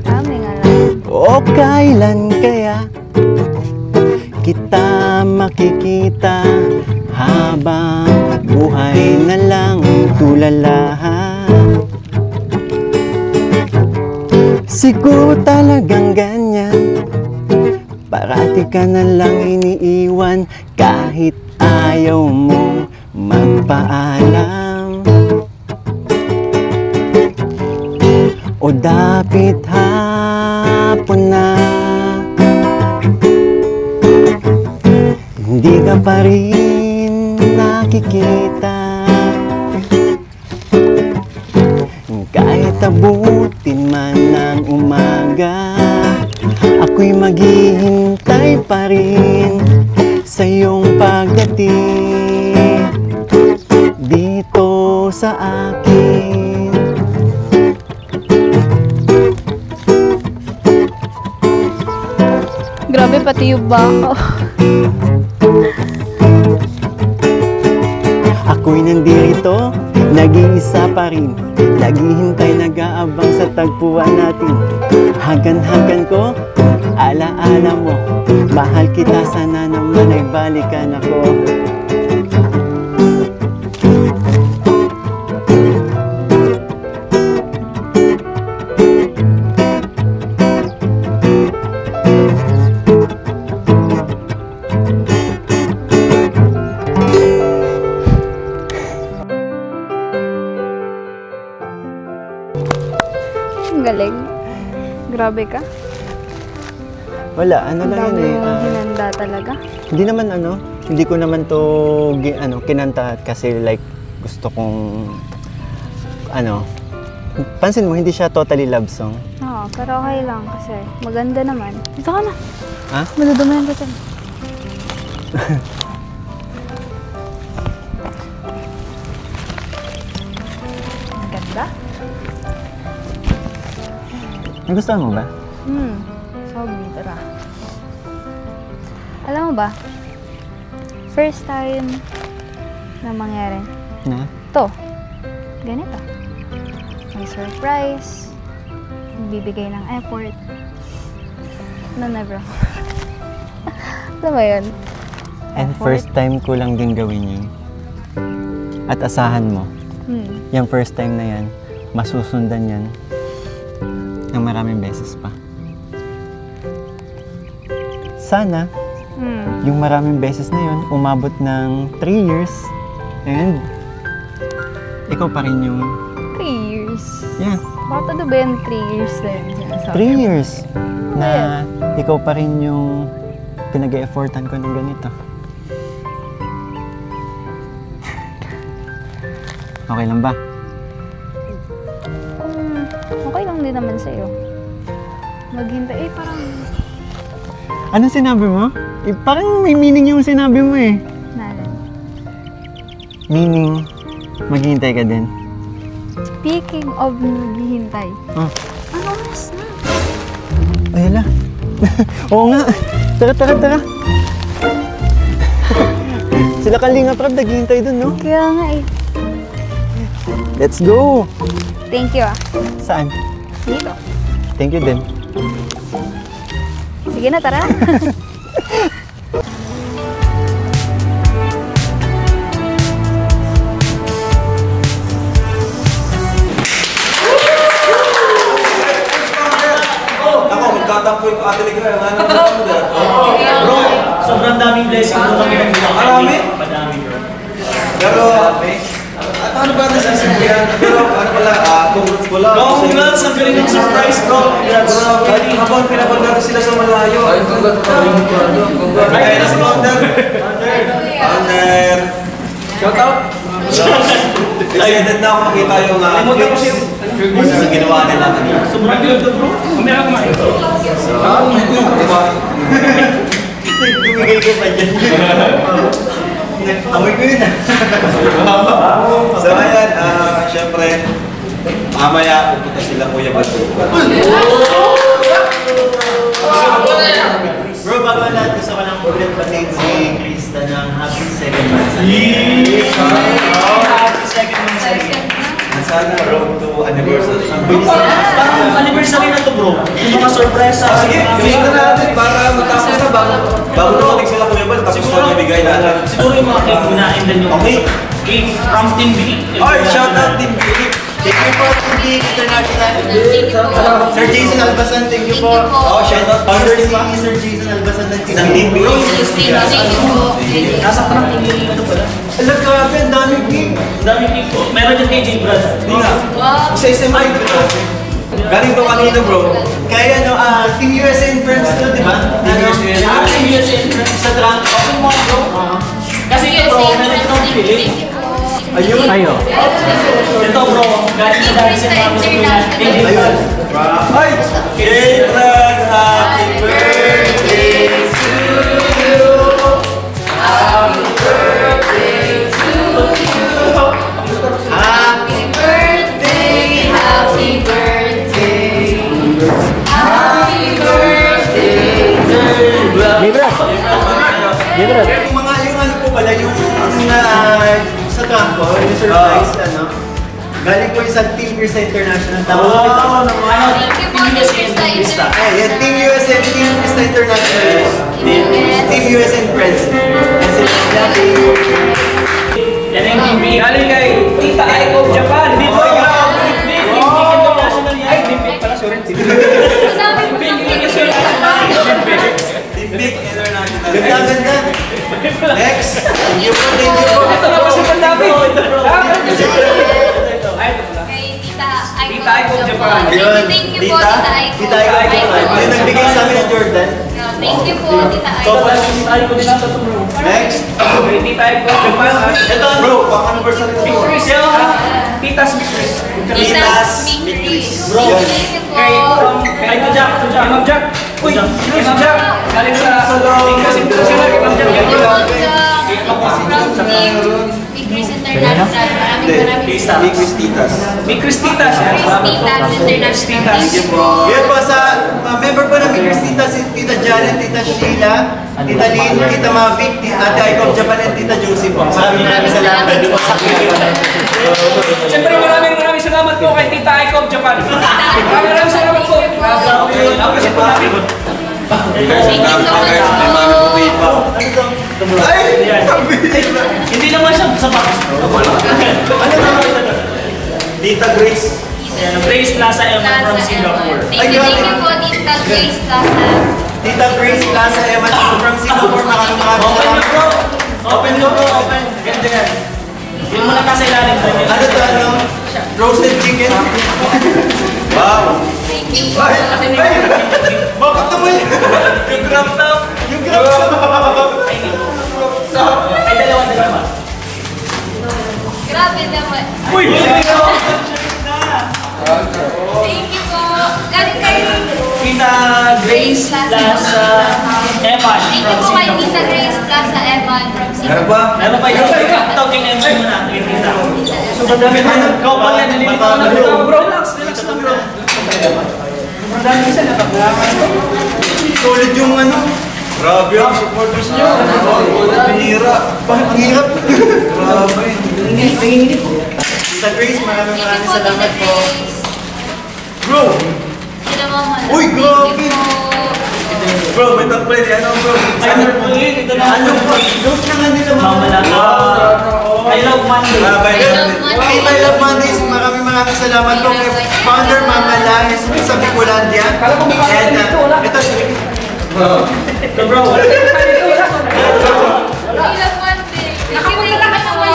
Aming alam. O kailan kaya kita makikita habang buhay na lang tulala? Siguro talagang ganyan, parati ka na lang iniiwan kahit ayaw mo magpaalam. O dapit hapon na, hindi ka pa rin nakikita. Kahit abutin man ng umaga, ako'y maghihintay pa rin sa iyong pagdating dito sa akin. Grabe, pati yung bako. Ako'y nandito, nag-iisa pa rin, naghihintay, nag-aabang sa tagpuan natin. Hagan-hagan ko, alaala mo, mahal kita, sana naman ay balikan ako. Ang galing. Grabe ka. Wala, ano Ang lang dami yun mo eh. hinanda talaga. Hindi naman hindi ko naman to kinanta kasi like gusto kong pansin mo hindi siya totally love song. Oo, pero okay lang kasi maganda naman. Dito ka na. Ha? Madudumayan kita. Ang ganda. Nagustuhan mo ba? Sabi, tara. Alam mo ba, first time na mangyari, Na? to, ganito. May surprise, bibigay ng effort. No, never. Alam mo yun? And Effort. first time ko lang din gawin yun. At asahan mo, yung first time na yan, masusundan yan ng maraming beses pa. Sana, yung maraming beses na yun, umabot ng 3 years and ikaw pa rin yung... 3 years. Yeah, Bakit ano ba yung 3 years na yun? 3 years na ikaw pa rin yung pinag-e-effortan ko ng ganito. Okay lang ba? Okay lang din naman sa'yo. Maghintay, parang... Anong sinabi mo? Parang may meaning yung sinabi mo eh. Nalan. Meaning, maghihintay ka din. Speaking of maghihintay. Oh. Ano oras na? Ay, ala. Oo nga. Tara. Sila Kalinga Prab, naghihintay dun, no? Kaya nga eh. Let's go! Thank you ah. Saan? Dito. Thank you din. Sige na, tara. Ako, magtatampoy ko ate Ligra. Bro, sobrang daming blessing mo kami nagbigay. Marami? Madami, bro. Pero, ano ba nasisimulan? Pero, ano pala, congrats ko lang. Congrats! Ang galing ng surprise, bro. Congrats. Habang pinapag natin sila sa malayo. Ay, na si Wonder. Wonder. Shout out. Excited na ako makita yung clips sa ginawa nila kanina. Sobrang good to, bro. Kumaya kumain. Tumigay ko pa dyan. Amoy ko yun ah. So ayan, syempre, mamaya pupunta sila Kuya Bato. Bro, bago ang lahat, gusto ko lang ulit pasin si Krista ng happy second anniversary. Happy second anniversary. Sana road to anniversary. Parang anniversary na to, bro. Yung mga sorpresa. Sige, finish na natin para matapos na bago dumating sila Kuya Bato, tapos na ibigay natin. Siguro yung mga cake muna and then yung cake from Team B. Oy, shout out Team Philip. Thank you po, Team International. Sir Jason Albasan, thank you po. Oh, shout out Under si Sir Jason Albasan ng ng Team B. Nasa parang yung ano pala. Alam ka, ang daming cake. Ang daming cake po. Meron din kay J. Brad. Hindi nga. Isa-isa mic. Galing to kanino, bro. Kaya Team USA and Friends to, di ba? Team USA. Team USA Sa drunk. Open mo, bro. Kasi ito, bro, meron itong Philip. Ayun. Ayo. Ito, bro, galing na dahil sa mga gusto niya. Ayun. Ay! Kailan, happy birthday to you. Happy birthday to you. Happy birthday, happy birthday. Happy birthday. Libra. Yung ano po pala, yung sa campo, yung surprise, galing po sa Team USA International. Tapos Thank you po, Mr. Snyder. yan, Team USA, Team USA International. Team USA and Friends. Kasi Yan yung Team B. Galing kay Tita Aiko of Japan. Dito yung Team B International yan. Ay, Team B pala, sorry. Team B International. Team Big International. ganda. Next. Thank you po. Ito na pa si Pandabi. Kay Tita Tita Aiko of Japan. Thank you po, Tita Aiko. Tita Aiko. Yung nagbigay sa amin ng Jordan. Thank you po, Tita Aiko. Tita Aiko din nato to, bro. Next. Okay, Tita Aiko of Japan. Ito bro, pang-anniversary Big ko. Chris, Titas Big Chris. Titas Big Chris. Bro. Thank you po. Kay to Jack. Imam Jack. Uy, Imam Jack. Galing sa Tingkas International. Imam Jack. From Big Chris International. Maraming Big Chris Titas. Big Chris Titas. Titas International. Thank you po. Yan po sa member po ng Big Chris Titas, si Tita Janet, Tita Sheila, Tita Lynn, Tita Mavic, Ate Aiko of Japan, and Tita Josie po. Maraming salamat po sa Siyempre maraming salamat po kay Tita Aiko of Japan. Maraming salamat po. Appreciate po namin. Thank you so much po. Hindi naman siya sa box. Tita Grace. Grace Plaza Eman from Singapore. Thank you po, Tita Grace Plaza. Tita Grace Plaza Eman from Singapore. Maraming salamat. Open ko bro, open. Ganda yan. Yun muna kasi ilalim tayo. Ano to, ano? Roasted chicken? Wow! Thank you po. Bakit naman yun? Yung grab top! Yung grab top! Ay, dalawa. Grabe naman. Uy! Thank you po. Galing kayo. Tita Grace Plaza Eman Thank you from po kay Singapore. Tita Grace Plaza Eman from Ano Singapore. ba? Meron pa yun. Ito, kay Eman muna. Kay Tita. Sobrang dami na. Ikaw pa yan. Nalilito ka na bro. Bro, relax lang bro. Sobrang dami kasi natabulangan. Solid yung ano. Grabe ang supporters nyo. Pinira. Bakit ang hirap? Grabe. Nanginginit po. Tita Grace, maraming Thank you po, salamat Tita po. Grace. Bro! Sila mama. Uy, grabe. Thank you po. Bro, may tagpwede. Ano bro? Ito na. Ano bro? Joke na nga nila Mama na. I love Monday. Tita I Love Mondays, maraming salamat po kay Founder Mama Lahes sa Bicolandia. And ito, Ito bro. Wala ka dito. Ilang Monday. Nakikita ka po.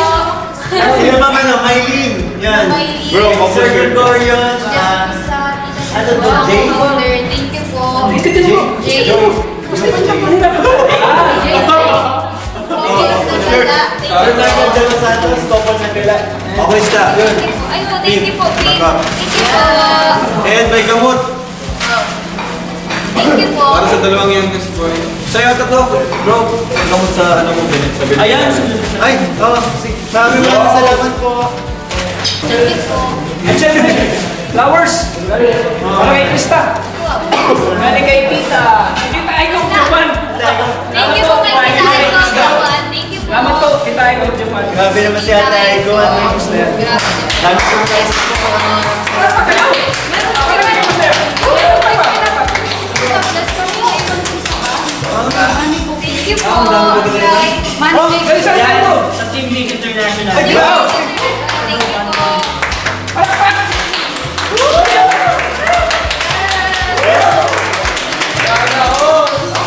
sila Mama na, Maylene. Yan. Maylene. Bro, Sir Gregorion. Ano to, Jay? Thank you po. Jay. Sir Michael De Los Santos, Couple na kila. Okay, sta. Yun. Ay po, thank you po, Pim. Thank you po. And may gamot. Thank you po. Para sa dalawang youngest boy. Sa'yo ata to, bro. May gamot sa ano mo, sa bilis. Ayan. Ay, maraming salamat po. Thank you po. At syempre, flowers. Para kay Krista. Galing kay Tita. Tita Aiko of Japan. Thank you po kay Tita Aiko of Japan. Thank you po. Salamat po, Tita Aiko of Japan. Grabe naman si Ate Aiko. Ano yung gusto yan? Dami ko Thank you po. Galing sa Aiko. Sa Team League International. Thank you po.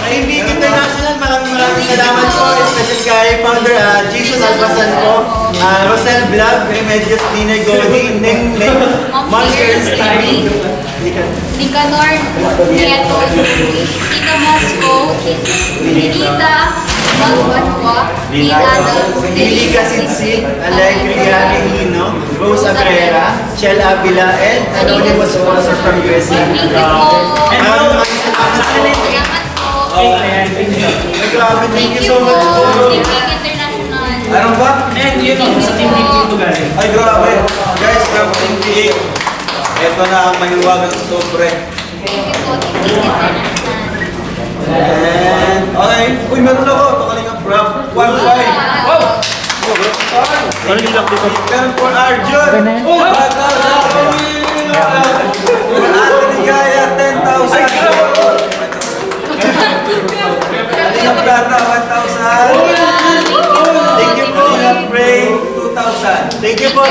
Naimbig International, maraming salamat po. Special kay Founder Jason Albasan po. Rosel Vlog, Remedios Nina Godi, Neng Monsters TV. Nicanor Nieto, Tita Mosco, Tita Magwanwa, Tita Lilica Sidsid, Alegre Gary Hino, Rose Abrera, Shell Avila, and anonymous sponsor from USA. Thank you po. Maraming salamat po. Salamat po. Ay, grabe, thank Thank you you so po. much po. Team League International. Ano ba? And yun o, sa Team League dito galing. Ay, grabe. Guys, grabe yung PA. Ito na ang mahiwagang sobre. Thank you po, Team League International. And, okay. Uy, meron ako. Pakaling ang prop. 1.5. Wow! Meron for Arjun. 1,000. Ate Ligaya, 10,000. Kalinga Plata, 1,000. Thank you po. Pray, 2,000. Thank you po.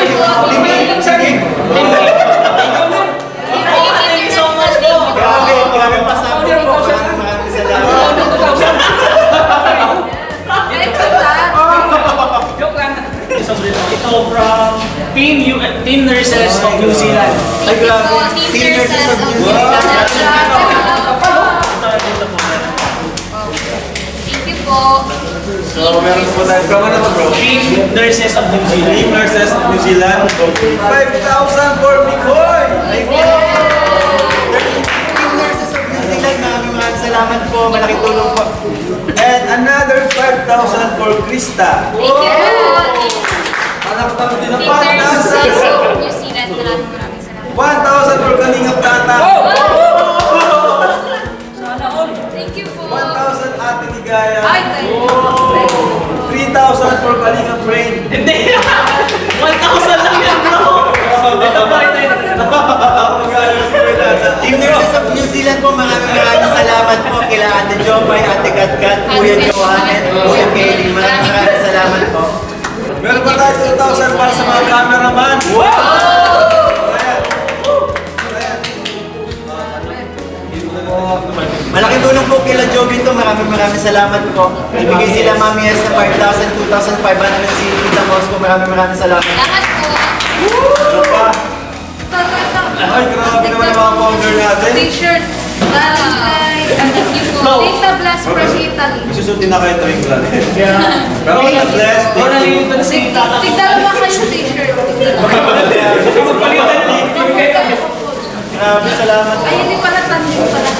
Grabe, maraming pasabot po. Maraming salamat. Joke lang. Ito from Team Nurses of New Zealand. Thank you po, Team Nurses of New Zealand. Thank you po. So, meron po tayo. From ano to, bro? Team Nurses of New Zealand. Team Nurses of New Zealand. 5,000 for Mikoy! Thank you! Team Nurses of New Zealand, maraming salamat po. Malaking tulong po. And another 5,000 for Krista. Thank you po. Anak-anak din ang Team Nurses of New Zealand. Maraming salamat. 1,000 for Kalingap Tata. Thank you po. 1,000 Ate Ligaya. Ay, thank you. 3,000 for Kalingap Rain. Hindi! 1,000 lang yan, bro! Ito pa, Team Nurses of New Zealand po, maraming salamat po kila Ate Jopay, Ate Gatgat, Kuya Johanen, Kuya Kelly. Maraming salamat po. Meron pa tayo 2,000 para sa mga cameraman. Malaking tulong po kila Jovito, maraming salamat po. Ibigay sila Mami S na 5,000, 2,500 si Tita Mosco, maraming salamat. Lahat po. Ano pa? Ay, grabe naman ang mga founder natin. T-shirt. Thank you po. Tita Bless from Italy. Isusutin na kayo tuwing plan. Pero wala bless. O, nalilito na si Tata. Tigdalawa kayo sa t-shirt. Grabe, salamat po. Ay, hindi pala tandem pala.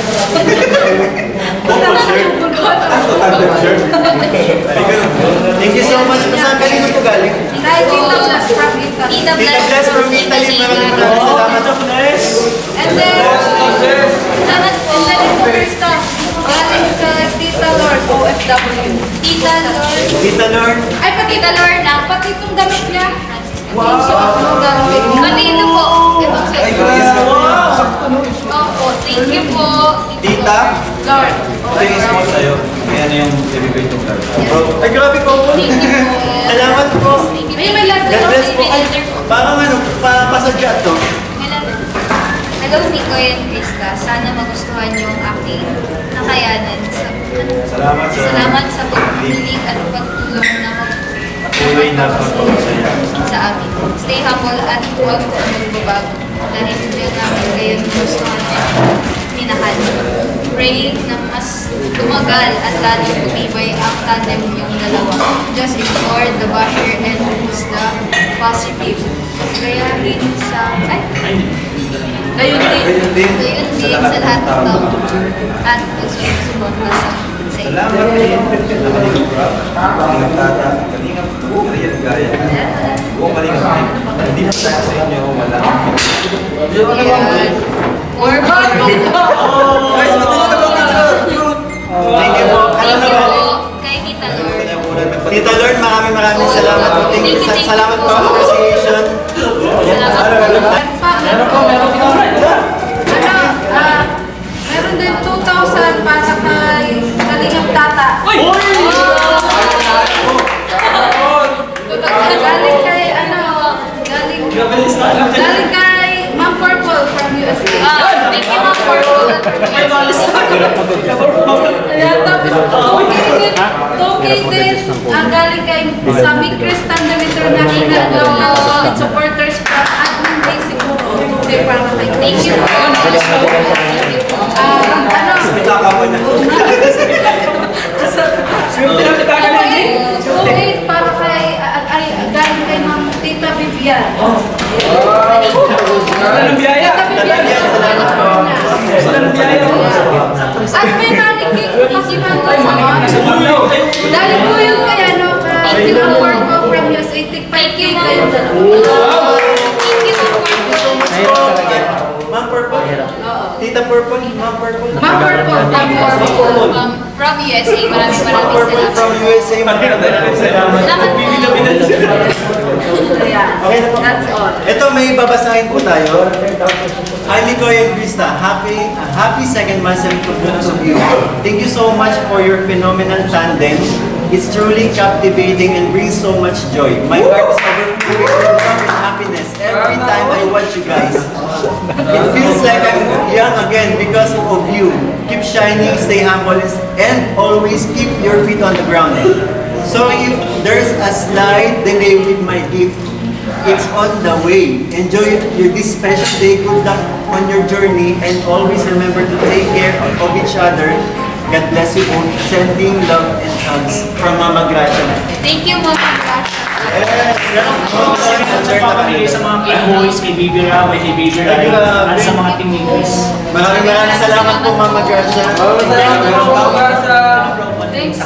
Thank you so much po. Saan kanino po galing? Tita Bless from Italy. Tita Bless from Italy, maraming salamat po. And then, salamat po. And then, ito Krista. Galing sa Tita Lord, OFW. Tita Lord. Tita Lord. Ay, pati Tita Lord na. Pati itong damit niya. Wow! Pati ito po. Ay, grabe. Opo, thank you po. Tita? Lord. Ito yung small sa'yo. Kaya ano yung ibigay itong card. Ay, grabe po. Thank you po. Salamat po. Ay, may letter. God bless po. May letter po. Parang ano, pasadya to. May letter. Hello, Mikoy and Krista. Sana magustuhan yung aking nakayanan. Salamat sa pagpiling at pagtulong na sa amin. Stay humble at huwag magbabago. Dahil hindi namin kayo gustuhan at minahal. Praying na mas tumagal at lalong tumibay ang tandem yung dalawa. Just ignore the basher and choose the positive. Kaya rin sa... Gayon din sa lahat ng tao. At susuporta sa inyo. Salamat din. Kalingap Tata, Kalingap Rian Gaya. Buong Kalingap. Hindi na tayo sa inyo. Wala. More Guys, matuloy na picture. Thank you po. Alam Thank you naman. po kay Tita Lord. Tita Lord, maraming salamat po. Thank you. Salamat po. Appreciation. Meron po. Meron din 2,000 para kay Kalingap Tata. Uy! Galing kay galing kay Ma'am Purple from USA. Thank you, Ma'am Purple. Ayan, tapos 2K din galing kay Sabi Cristandem International Local Solid Supporters from Admin Day siguro. Okay, para kay thank you. Okay, para kay galing kay Ma'am Tita Vivian. Anong biyaya? Tita Vivian, salamat po. At may manikik, kasi dahil po yung kaya no, kay Tita Purple from USA, thank you kayo dalawa. Thank you, Ma'am Purple? Tita Purple? Ma'am Purple? Ma'am Purple from USA, maraming salamat. From USA, maraming salamat. Okay na po. That's all. Ito, may babasahin po tayo. Hi, Mikoy and Krista. Happy second massive bonus of you. Thank you so much for your phenomenal tandem. It's truly captivating and brings so much joy. My heart is overflowing with happiness every time I watch you guys. It feels like I'm young again because of you. Keep shining, stay humble, and always keep your feet on the ground. So if there's a slide delay with my gift, It's on the way. Enjoy this special day. Good luck on your journey and always remember to take care of each other. God bless you both. Sending love and hugs from Mama Gracia. Thank you, Mama Gracia. Sa papamigay sa mga kay boys, kay Baby Ra, kay Baby Rai, at sa mga team leaders. Maraming salamat po, Mama Gracia.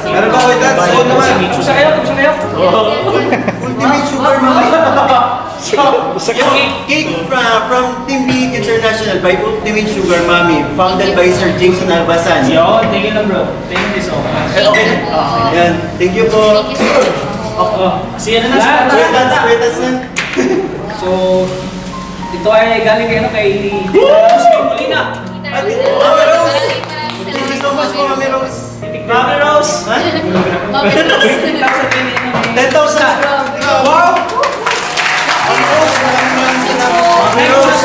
Meron ba ko ito? Suot naman. Gusto kayo? Ultimate Sugar Mami. Cake from Team Lead International by Ultimate Sugar Mami, founded by Sir Jason Albasan. Yo, thank you lang bro. Thank you so much. Yan, thank you po. Thank you so much. Siya na na. Sweetas na. So, ito ay galing kayo kay Muslim Molina. Mami Rose. Thank you so much po, Mami Rose. Mami Rose. Mami Rose. 10,000. Wow! Mami Rose, maraming salamat. Mami Rose.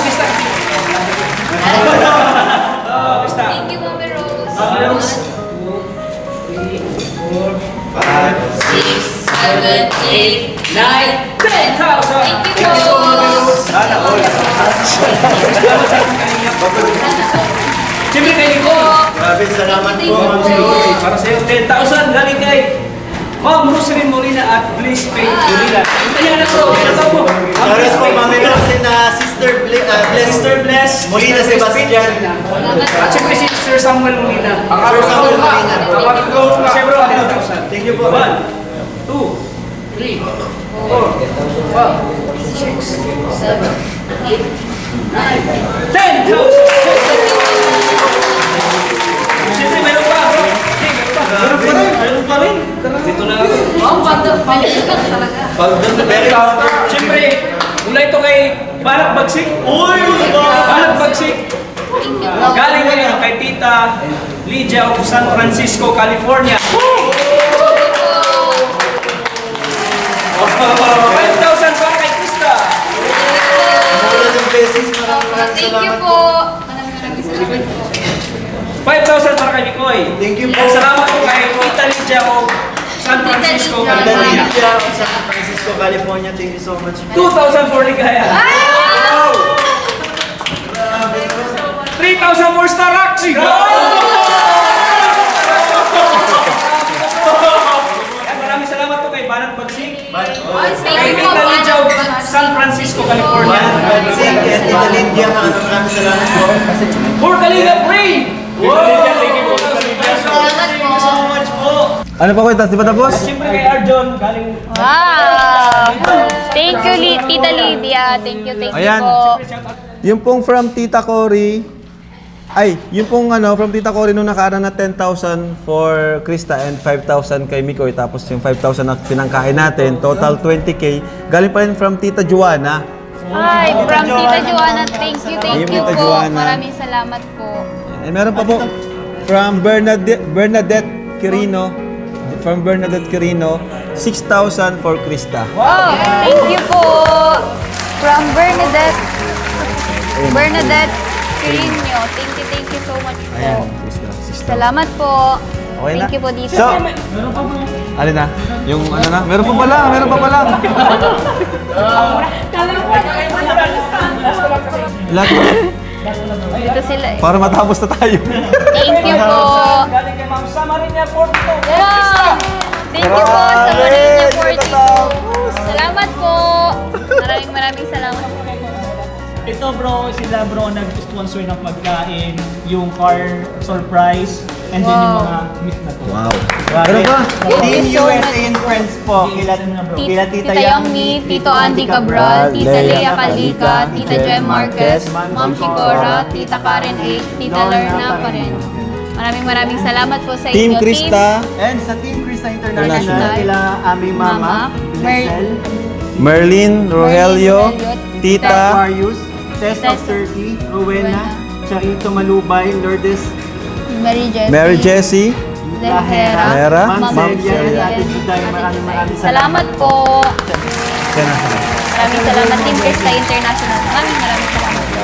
Thank you, Mami Rose. Mami Rose. 2, 3, 4, 5, 6, 7, 8, 9, 10,000! Thank you po. Sana all. Siyempre kay Nico. Maraming salamat po, Mami Rose. Para sa'yo, 10,000 galing kay Ma'am Rosalyn Molina at Bliss Faith Molina. Hintayin na bro, hintayin mo. Para po, Mami Rose and Sister Bless Molina Sebastian. At siyempre si Sir Samuel Molina. Sir Samuel Molina. Kasi bro, 10,000. Thank you po. 1, 2, 3, 4, 5, 6, 7, 8, 9, 10,000! Siyempre, meron pa, bro. Meron pa rin. Dito na ako. Wow, bagdang talaga. Siyempre, mula ito kay Balat Bagsik. Uy! Balat Bagsik. Thank you po. Galing ngayon kay Tita Lydia of San Francisco, California. 5,000 pa kay Krista. Maraming beses, maraming Thank you salamat po. Maraming salamat po. 5,000 para kay Mikoy. Thank you po. At salamat po kay Tita Lydia of San Francisco, Tita Lydia. California. Lydia of San Francisco, California. Thank you so much. 2,000 for Ligaya. 3,000 for Staraxi. Maraming salamat po kay Banat Bagsik. Kay Thank you po. Tita Lydia of San Francisco, California. Tita Lydia, maraming salamat po. For Kalinga Free. Thank you po. Salamat po. So much po. Ano pa ko ito? Di ba tapos? At siyempre kay Arjon, galing Wow! Thank you, Tita Lydia. Thank you Ayan. po. Yung pong from Tita Cory, yung pong from Tita Cory nung nakaraan na 10,000 for Krista and 5,000 kay Mikoy, tapos yung 5,000 na pinangkain natin, total 20K, galing pa rin from Tita Joanna. Hi, from Tita Joanna. Thank you Tita po. Joanna. Maraming salamat po. And meron pa po from Bernadette Quirino, 6,000 for Krista. Wow, thank you po. From Bernadette Quirino. Thank you so much po. Ayan, Krista, 6,000. Salamat po. Okay na? Thank you po dito. So, alin na? Yung ano na? Meron pa pala. Lahat Dito sila eh. para matapos na tayo. Thank you po. galing kay Ma'am Samarinia Porto. Wow! Thank you po sa Marina 42. Salamat po. Maraming salamat po. Ito bro, sila bro nag-sponsor ng pagkain, yung car surprise, and then yung mga meat na to. Wow. Ano ba? you Team so USA and Friends po. Kila Tita Yangmi, Tito Andy Cabral, Tita Lea Calika, Tita Jem Marquez, Ma'am Shikora, Tita Karen H, Tita Lerna pa rin. Maraming salamat po sa inyo. Team Krista, And sa Team Krista International, kila aming mama, Michelle, Merlin, Rogelio, Tita, Aquarius, Tess of Turkey, Rowena, Charito Malubay, Lourdes, Mary Jessie, Lahera, Lahera, Ma'am Ma'am Celia, Ate Celia, Juday, maraming salamat po. yan na. Maraming salamat Team Krista International. Maraming salamat po.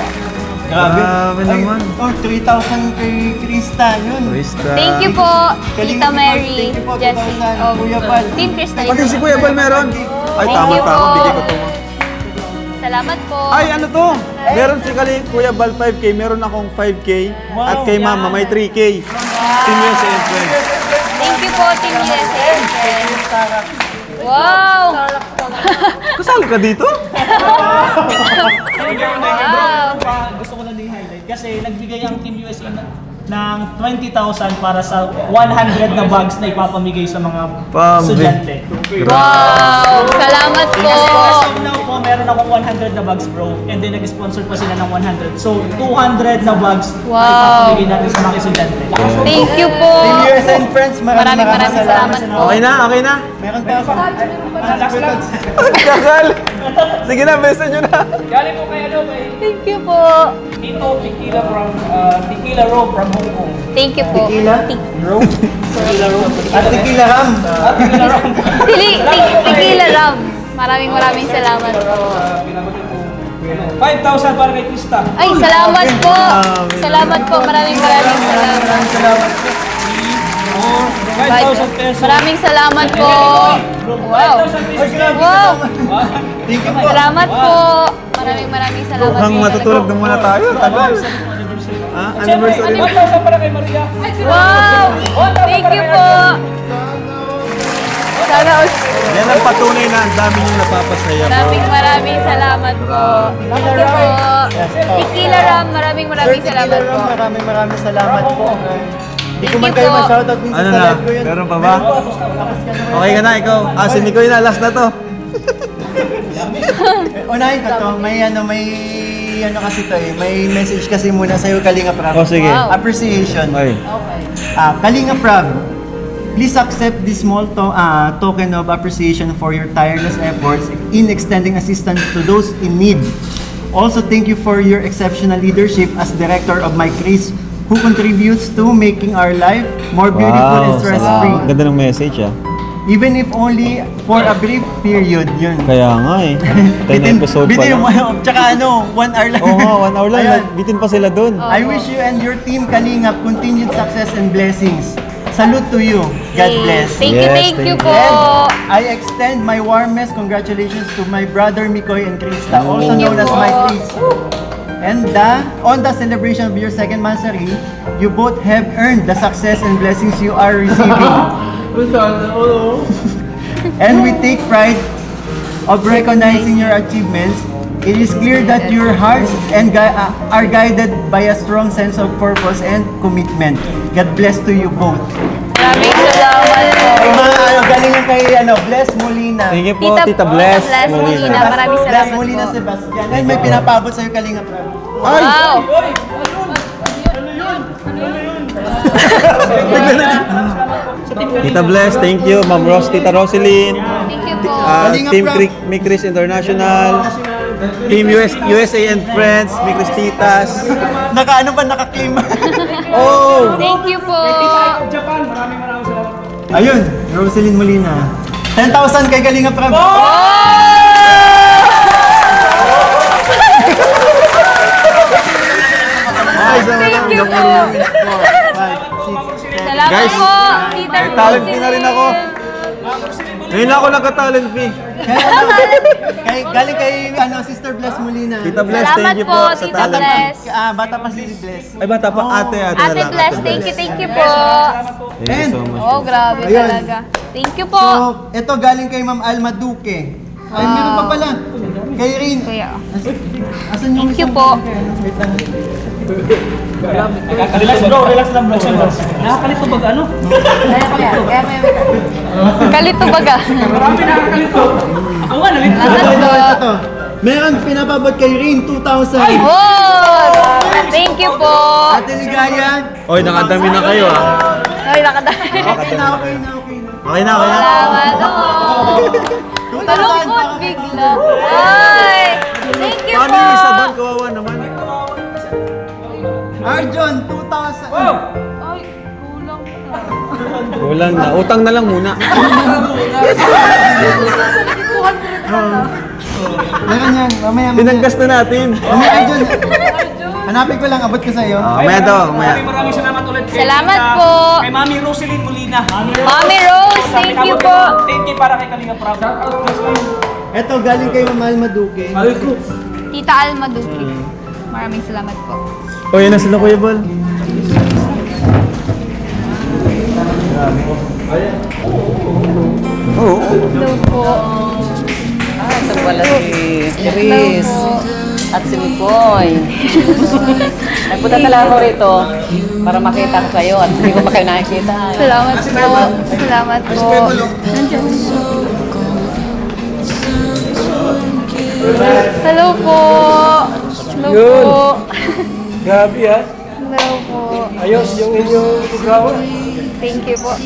Grabe naman. Oh, 3,000 kay Krista, yun. Krista. Thank you po, Kalinga Tita po, Mary, thank you po, Jessie, 2,000. Kuya Bal. Team Krista Pati si Kuya Bal meron. Ay, Thank you tama. po. Bigay ko to. Salamat po. Ay, ano to? Meron si Kuya Bal 5K, meron akong 5K. At kay Mama may 3K. Team USA and Friends. Thank you po, Team USA. Wow! Kasali ka dito? Gusto ko lang i-highlight kasi nagbigay ang Team USA ng 20,000 para sa 100 na bags na ipapamigay sa mga estudyante. Wow! Salamat po! As of now po, meron akong 100 na bags, bro. And then nag-sponsor pa sila ng 100. So, 200 na bags na ipapamigay natin sa mga estudyante. Thank you po! Team US and Friends, Maraming salamat po. Okay na, okay na. Meron pa ako. Kakal. Sige na, besan nyo na. Galing po kay ano, kay Thank you po. Tito Tequila Row from Hong Kong. Thank you po. Tequila Ram. Tequila Ram. Maraming salamat po. 5,000 para kay Krista. Ay, salamat po. Salamat po. Maraming salamat. 5,000 pesos. Maraming salamat po. Wow. 5,000 pesos. Wow. Thank you po. Salamat po. Maraming salamat. Mukhang matutulog na muna tayo. Tagal. Anniversary. 1,000 para kay Maria. Wow. Thank you po. Sana Yan ang patunay na ang dami nyo napapasaya. maraming salamat po. Thank you po. Tequila Ram, maraming salamat po. Maraming salamat po. Hindi ko man Thank you kayo po. ma-shoutout minsan Ano sa na? live ko yun. Meron pa ba? Okay ka na, ikaw. Si Nicoy na, last na to. Unahin ko to, may kasi to eh, may message kasi muna sa'yo, Kalinga Prab. Oh, sige. Wow. Appreciation. Okay. Kalinga Prab, please accept this small token of appreciation for your tireless efforts in extending assistance to those in need. Also, thank you for your exceptional leadership as director of My Chris, who contributes to making our life more beautiful and stress-free. Ganda ng message Even if only for a brief period, yun. Kaya nga 10 episode pa bitin lang. Tsaka 1 hour lang. Oo nga, 1 hour lang. Ayun. Bitin pa sila dun. I wish you and your team Kalingap continued success and blessings. Salute to you. God bless. Thank you po. And I extend my warmest congratulations to my brother Mikoy and Krista, also known as my Chris. And on the celebration of your second mansari, you both have earned the success and blessings you are receiving. And we take pride of recognizing your achievements. It is clear that your hearts are guided by a strong sense of purpose and commitment. God bless to you both. Maraming salamat po. Galing yung kay Bless Molina. Thank you po, Tita Bless Molina. Maraming Bless salamat Molina po. Sebastian. And may pinapabot sa'yo, Kalinga Prab. Wow. Tita Bless, thank you. Ma'am Ross, Tita Roselyn. Thank you po. Team Mikris International. Team USA and Friends. Mikris Titas. Naka-claim. Oh! Thank you po. Japan, maraming salamat. Ayun, Roselyn Molina. 10,000 kay Kalinga Prab. Thank you po. Salamat Guys, po. Tita may talent fee na rin ako. Ngayon ako nagka-talent fee. Galing kay Sister Bless Molina. Tita Bless, Salamat thank you po sa Tita talent. Bless. Bata pa si Bless. Ay, bata pa. Ate na Ate lang. Bless, thank you po. Thank you so much. Oh, grabe Ayun. talaga. Thank you po. So, ito galing kay Ma'am Alma Duque. Ay, meron pa pala. Kay Rin. Kuya. Asan yung Thank you isang- po. Wait lang. Relax bro, relax lang bro. Nakakalito ba ano? Kalito baga. Marami nakakalito. Ako nga, nalito. Ito. Meron pinapabot kay Rin, 2,000. Oh! Thank you po. Ate Ligaya. Oy, nakadami na kayo Ay, nakadami. Okay na. Okay na. Salamat. Malungkot bigla. Ay! Thank you Paano po. yung isa doon? Kawawa naman. Arjon, 2,000. Ay, kulang na. Kulang na. Utang na lang muna. Meron yan. Mamaya. Tinanggas na natin. Mamaya, Arjon. Hanapin ko lang. Abot ko sa'yo. Mamaya to. Mamaya. Maraming salamat ulit. Salamat po. Kay Mami Roselyn Molina. Mami Rose, thank you po. Thank you para kay Kalinga Prab. Ito, galing kay Mama Almaduque. Tita Alma Duque. Maraming salamat po. O, yan na sila, Kuya Bal. Oo. Hello po. Ito pala si Chris. At si Mikoy. Ay, punta talaga ako rito para makita ko kayo at hindi ko pa kayo nakikita. Salamat po. Salamat po. Nandiyan. Hello po. Hello Yun. po. Grabe ha. Hello po. Ayos yung inyong programa. Thank you po.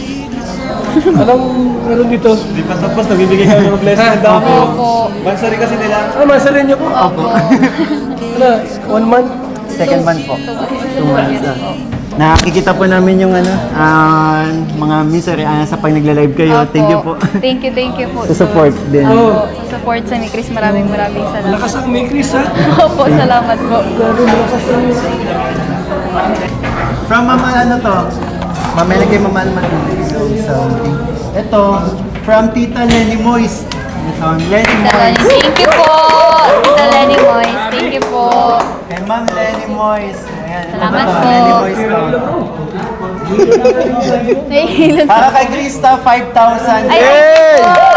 Anong meron dito? Di pa tapos, nagbibigay kami ng blessing. Opo. Mansari kasi nila. Ah, masarin niyo po. Opo. Ano, 1 month? Second month po. 2 months na. Nakikita po namin yung mga misery sa pag nagla-live kayo. Opo. Thank you po. Thank you po. Sa support din. Opo. Sa support sa ni Chris, maraming salamat. Lakas ang may Chris ha. Opo, salamat po. From Mama ano to? Mamaya kay Mama Almaduque. Ito, from Tita Lenny Moist. Ito, Lenny Moist. Thank you po. Tita Lenny Moist. Thank you po. Kay Ma'am Lenny Moist. Ayan, Salamat ito, po. Lenny Moist to. Nahihilot. Para kay Krista, 5,000. Ay, thank you po.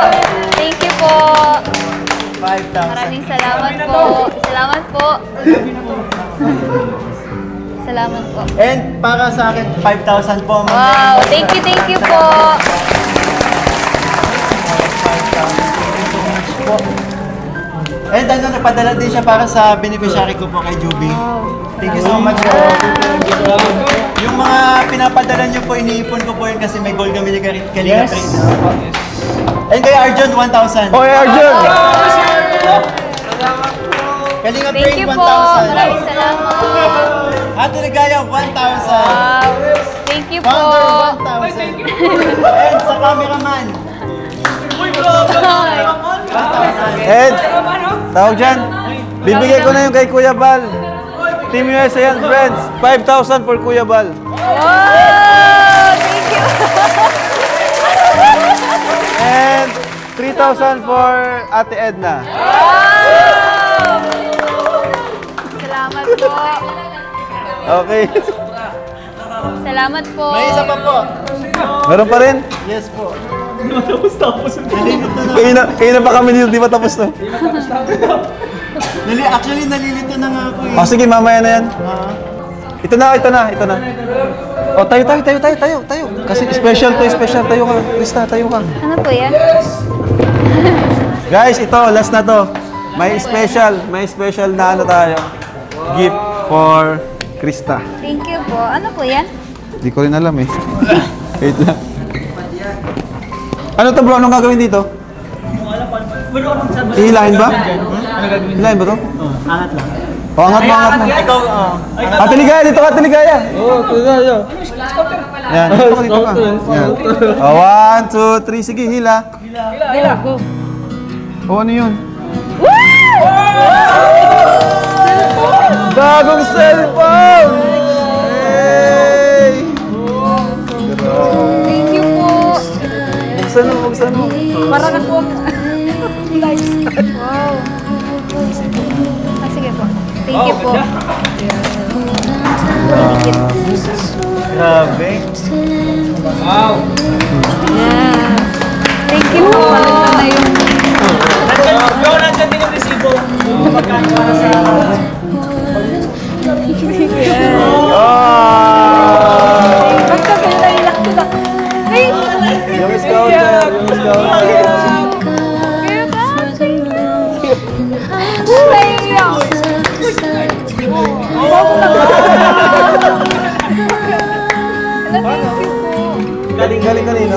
Thank you po. 5,000. Maraming salamat po. Salamat po. Salamat po. And para sa akin, 5,000 po. Ma'am Wow, Lenny. thank you po. And nagpadala din siya para sa beneficiary ko po kay Juby. Thank you so much po. Yung mga pinapadala niyo po, iniipon ko po yun kasi may goal kami ni Kalinga Train. And kay Arjun, 1,000. Oy, Arjun! Kalinga Thank Train, you 1,000. po. Maraming salamat. Ate Ligaya, 1,000. Wow. Thank you po. Founder, 1,000. And sa cameraman. Ed, tawag dyan. Bibigay ko na yung kay Kuya Bal. Team USA and Friends, 5,000 for Kuya Bal. Wow! Thank you. And 3,000 for Ate Edna. Wow! Salamat po. Okay. Salamat po. May isa pa po. Meron pa rin? Yes po. Tapos. Kayo na pa kami dito, di ba tapos na? Actually, nalilito na nga ako eh. O sige, mamaya na yan. Ito na. O, tayo. Kasi special tayo ka. Krista, tayo ka. Ano po yan? Guys, ito, last na to. May special na ano tayo. Gift for Krista. Thank you po. Ano po yan? Hindi ko rin alam eh. Wait lang. Ano to bro? Anong gagawin dito? Ihilahin ba? Hilahin ba to? Angat lang. O, angat mo. Ikaw, Ate Ligaya, dito ka, Ate Ligaya. Yan, dito ka. Yan. O, 1, 2, 3, sige, hila. Go. O, ano yun? Bagong cellphone! Hey! Thank you po. Buksan mo. Parang ako. Wow. Sige po. Thank you po. grabe. Wow. Yeah. Thank you po. Palit na yung... Nandiyan din yung resibo. Magkano para sa... Basta ko yung nailak ko na. Ay! Yung scouter. Galing kanina.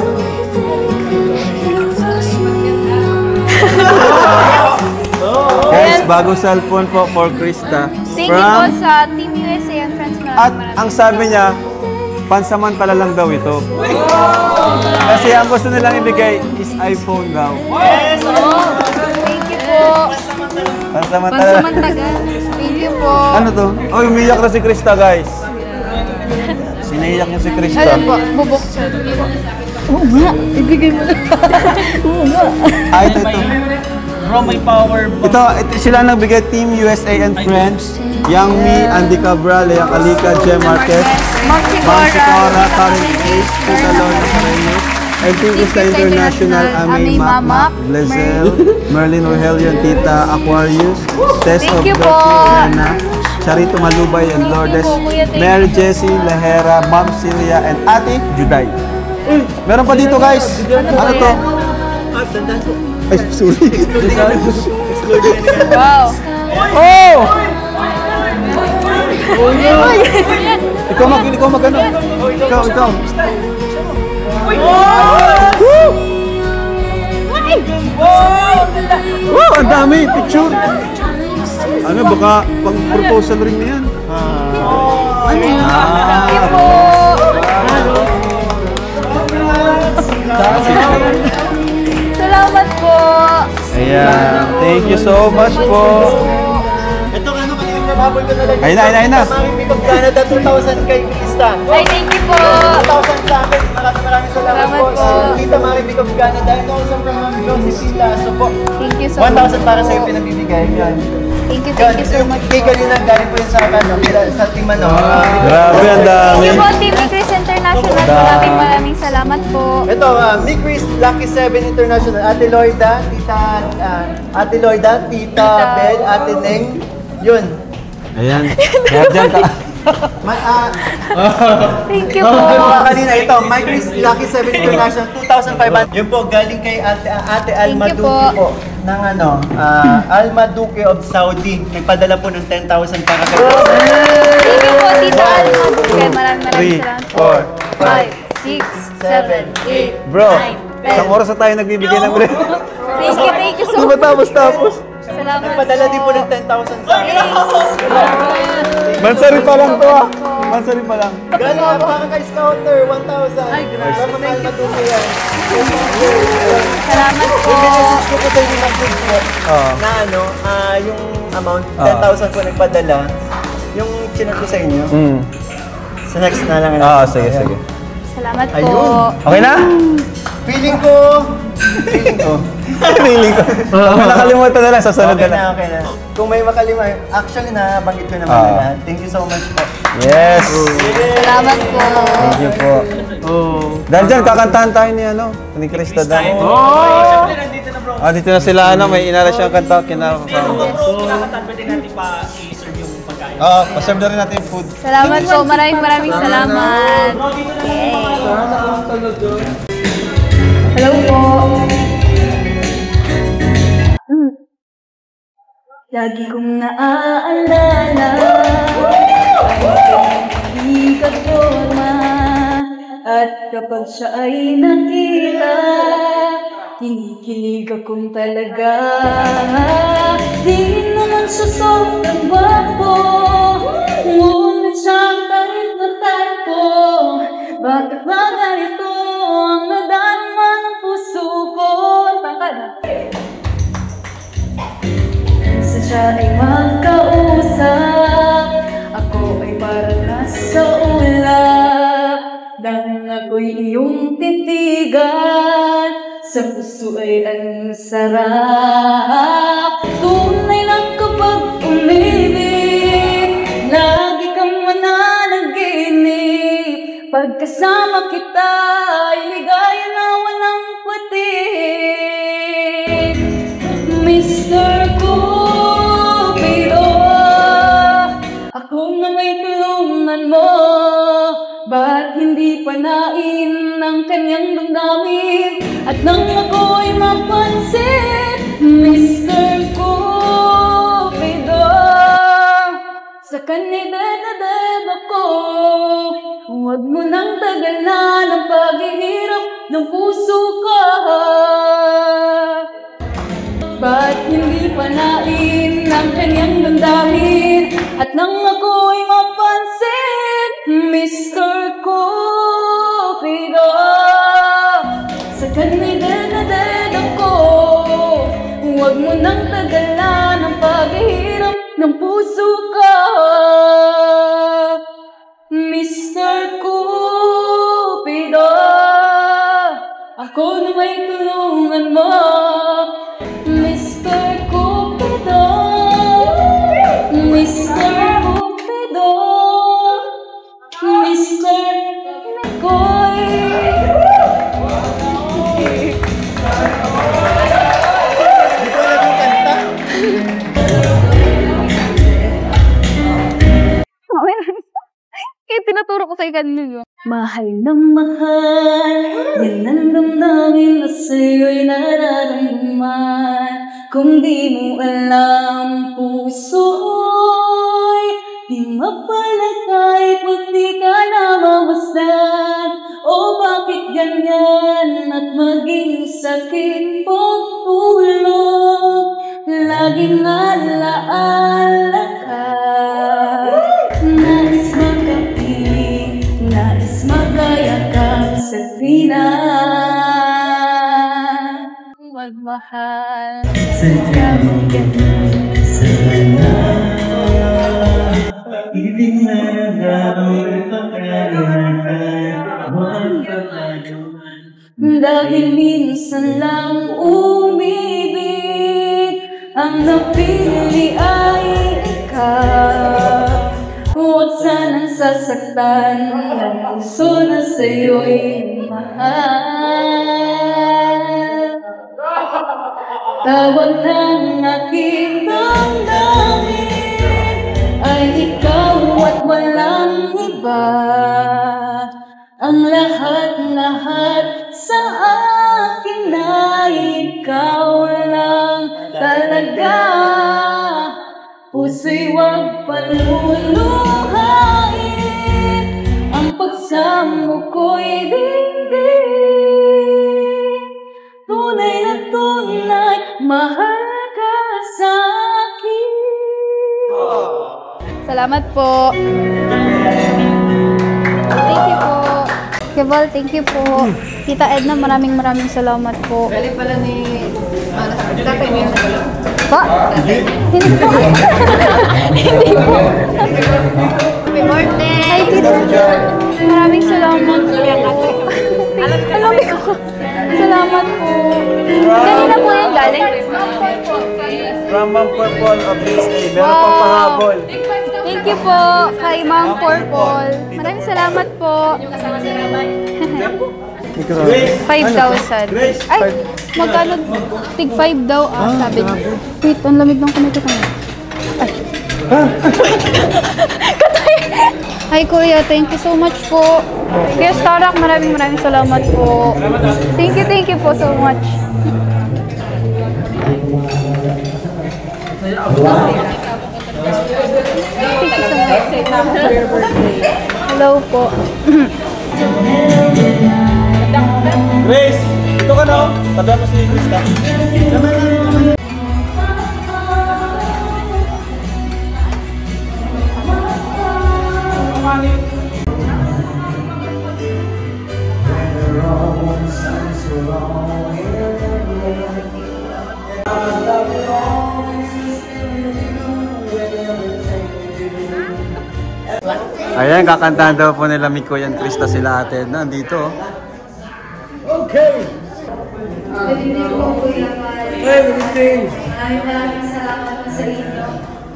Guys, bagong cellphone po for Krista. Thank you po sa Team USA and Friends. At ang sabi niya, pansamantala lang daw ito. Kasi ang gusto nilang ibigay is iPhone daw. Yes! Thank you po. Pansamantala. Pansamantagal. Thank you po. Ano to? Oh, umiyak na si Krista, guys. Sinaiyak niya si Krista. Ano po? Bubok. Oo nga. Ibigay mo na. Oo nga. Ah, ito. Raw May Power. Ito sila nagbigay Team USA and Friends. Young Me, Andy Cabral, Lea Calica, Jem Marquez, Ma'am Sikora, Karen Ace, Tita Lorna Carreño, and Team Ista International, Amay Mamak, Blazel, Merlin Rogelio, Tita Aquarius, Tess of Berkeley, Charito Malubay and Lourdes, Mary Jessie Lehera, Ma'am Celia, and Ate Juday. Meron pa dito guys. Ano to? Ay, sorry. Wow! Oh! Ikaw mag ano? Ikaw. Wow, ang dami picture. Ano baka pang proposal ring na yan. Salamat po. Ayan, thank you so much po. Ito ano kanina mababol ko na lang. Ayun na. Mami Pick of Canada 2,000 kay Krista. Ay, thank you po. 2,000 sa akin. Maraming salamat po. Tita Mami Pick of Canada and also from Mami Josephine Lasso po. Thank you so much. 1,000 para sa'yo pinabibigay. Yan. Thank you so much. Kay kanina galing po yun sa sa Team ano. Grabe, ang dami. Thank you po, Team Chris International. Maraming salamat po. Ito, Chris Lucky 7 International. Ate Lloyda, Tita Bel, Ate Neng. Yun. Ayan. Diyan ka. Thank you po. Kanina ito, Chris Lucky 7 International 2,500. Yun po, galing kay Ate Alma Duque po. Ng Alma Duque of Saudi. Nagpadala po ng 10,000 para kayo. Thank you po, Tita Alma Duque. Maraming salamat po. 5, 6, 7, 8, Bro, 9, 10. isang oras na tayo nagbibigay ng break. Thank you so much. Tapos. Salamat po. Nagpadala din po ng 10,000 sa akin. Mansari pa lang to Mansari pa lang. Galing nga para kay Scouter, 1,000. Ay, grabe. From Alma Duque yan. Salamat po. Message ko po sa inyo ng group po na yung amount, 10,000 po nagpadala. Yung chinat ko sa inyo. Sa next na lang. Sige. Salamat po. Ayun. Okay na? Feeling ko. Kung nakalimutan na lang, sa sunod Okay na lang. na. Kung may makalimutan, actually nabanggit ko naman na lahat. Thank you so much po. Yes. Salamat po. Thank you po. Dahil dyan, kakantahan tayo ni Krista daw. Dito na sila, may inara siyang kanta. Nakakatan pwede natin pa-serve yung pagkain. Pa-serve na rin natin yung food. Salamat po. Maraming salamat. Hello po. Lagi kong naaalala ang hindi ka forma. At kapag siya ay nakita, kinikilig akong talaga. Di naman siya sobrang gwapo, ngunit siyang kahit na typo. Bakit ba ganito ang nadarama ng puso ko? Minsan siya ay magkausap, ako ay parang nasa ulap. Dahil ako'y iyong titigan, sa puso ay ang sarap. Tunay lang kapag umibig, lagi kang mananaginip. Pagkasama kita ay ligaya na walang patig. Mr. Cupido, ako na may tulungan mo. Ba't hindi panain ng kanyang damdamin? At nang ako'y mapansin, Mr. Cupido, sa kanya'y dadadad ako. Huwag mo nang tagalan ang paghihirap ng puso ko. Ba't hindi panain ng kanyang damdamin? At nang ako'y mapansin, Mr. Cupido, sa kanya'y dadadad ako. Huwag mo nang tagalan ang paghihirap ng puso ko. Mr. Cupido, ako na may tulungan mo. Mr. tinuturo ko sa kanila. Mahal ng mahal, yan ang damdamin na sa'yo'y nararamdaman. Kung di mo alam, puso'y di mapalagay pag di ka namamasdan. O bakit ganyan at maging sakit pagtulog? Laging alaala ka. Nais magkapiling, nais magkayakap sa tuwina. Magmahal, sadya mong ganun sana. Ibig na nagawin pagkalakan. Dahil minsan lang umibig, ang napili ay ikaw. Huwag sanang sasaktan ng puso na sa'yo'y mahal. Tawag ng aking damdamin ay ikaw at walang iba. Ang lahat-lahat sa akin ay ikaw lang talaga. Puso'y huwag paluluhain, ang pagsamo ko'y dinggin. Tunay na tunay, mahal ka sa'kin. Salamat po. Thank you po. Keval, thank you po. Tita Edna, maraming salamat po. Galing pala ni tatay mo yung Pa? Hindi po. Hindi po. Happy birthday! Hi, Tita. Maraming salamat po. Alam ko. Salamat po. Kanina po yan galing. From Ma'am Purple of this day. Meron pang pahabol. Thank you po kay Ma'am Purple. Maraming salamat po. 5,000. Ay, magkano? Tig 5 daw. Sabi niya. Wait, ang lamig ng kamay ko kanya. Ay. Katay! Hi Kuya, thank you so much po. Kuya Starak, maraming salamat po. Thank you po so much. Hello po. Grace, ito ka na. Tabi mo si Krista. Ayan, kakantahan daw po nila Mikoy and Krista sila ate. Nandito. Okay. Good evening po, Kuya Pai. Hey, good evening. Maraming salamat po sa inyo.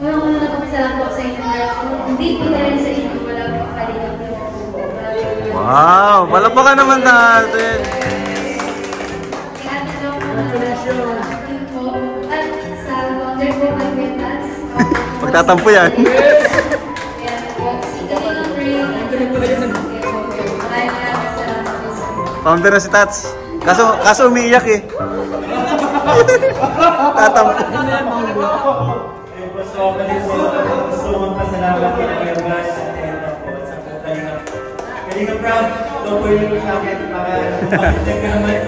Ngayon ko na salamat po sa inyo. Hindi po na rin sa inyo. Wala po kaligam po. Wow, palapakan naman natin. At sa wonderful acquaintance. Pagtatampo yan. Founder na si Tats. Kaso umiiyak eh. Tatampo. Kalinga proud, don't worry ko sa akin para mag-check ka naman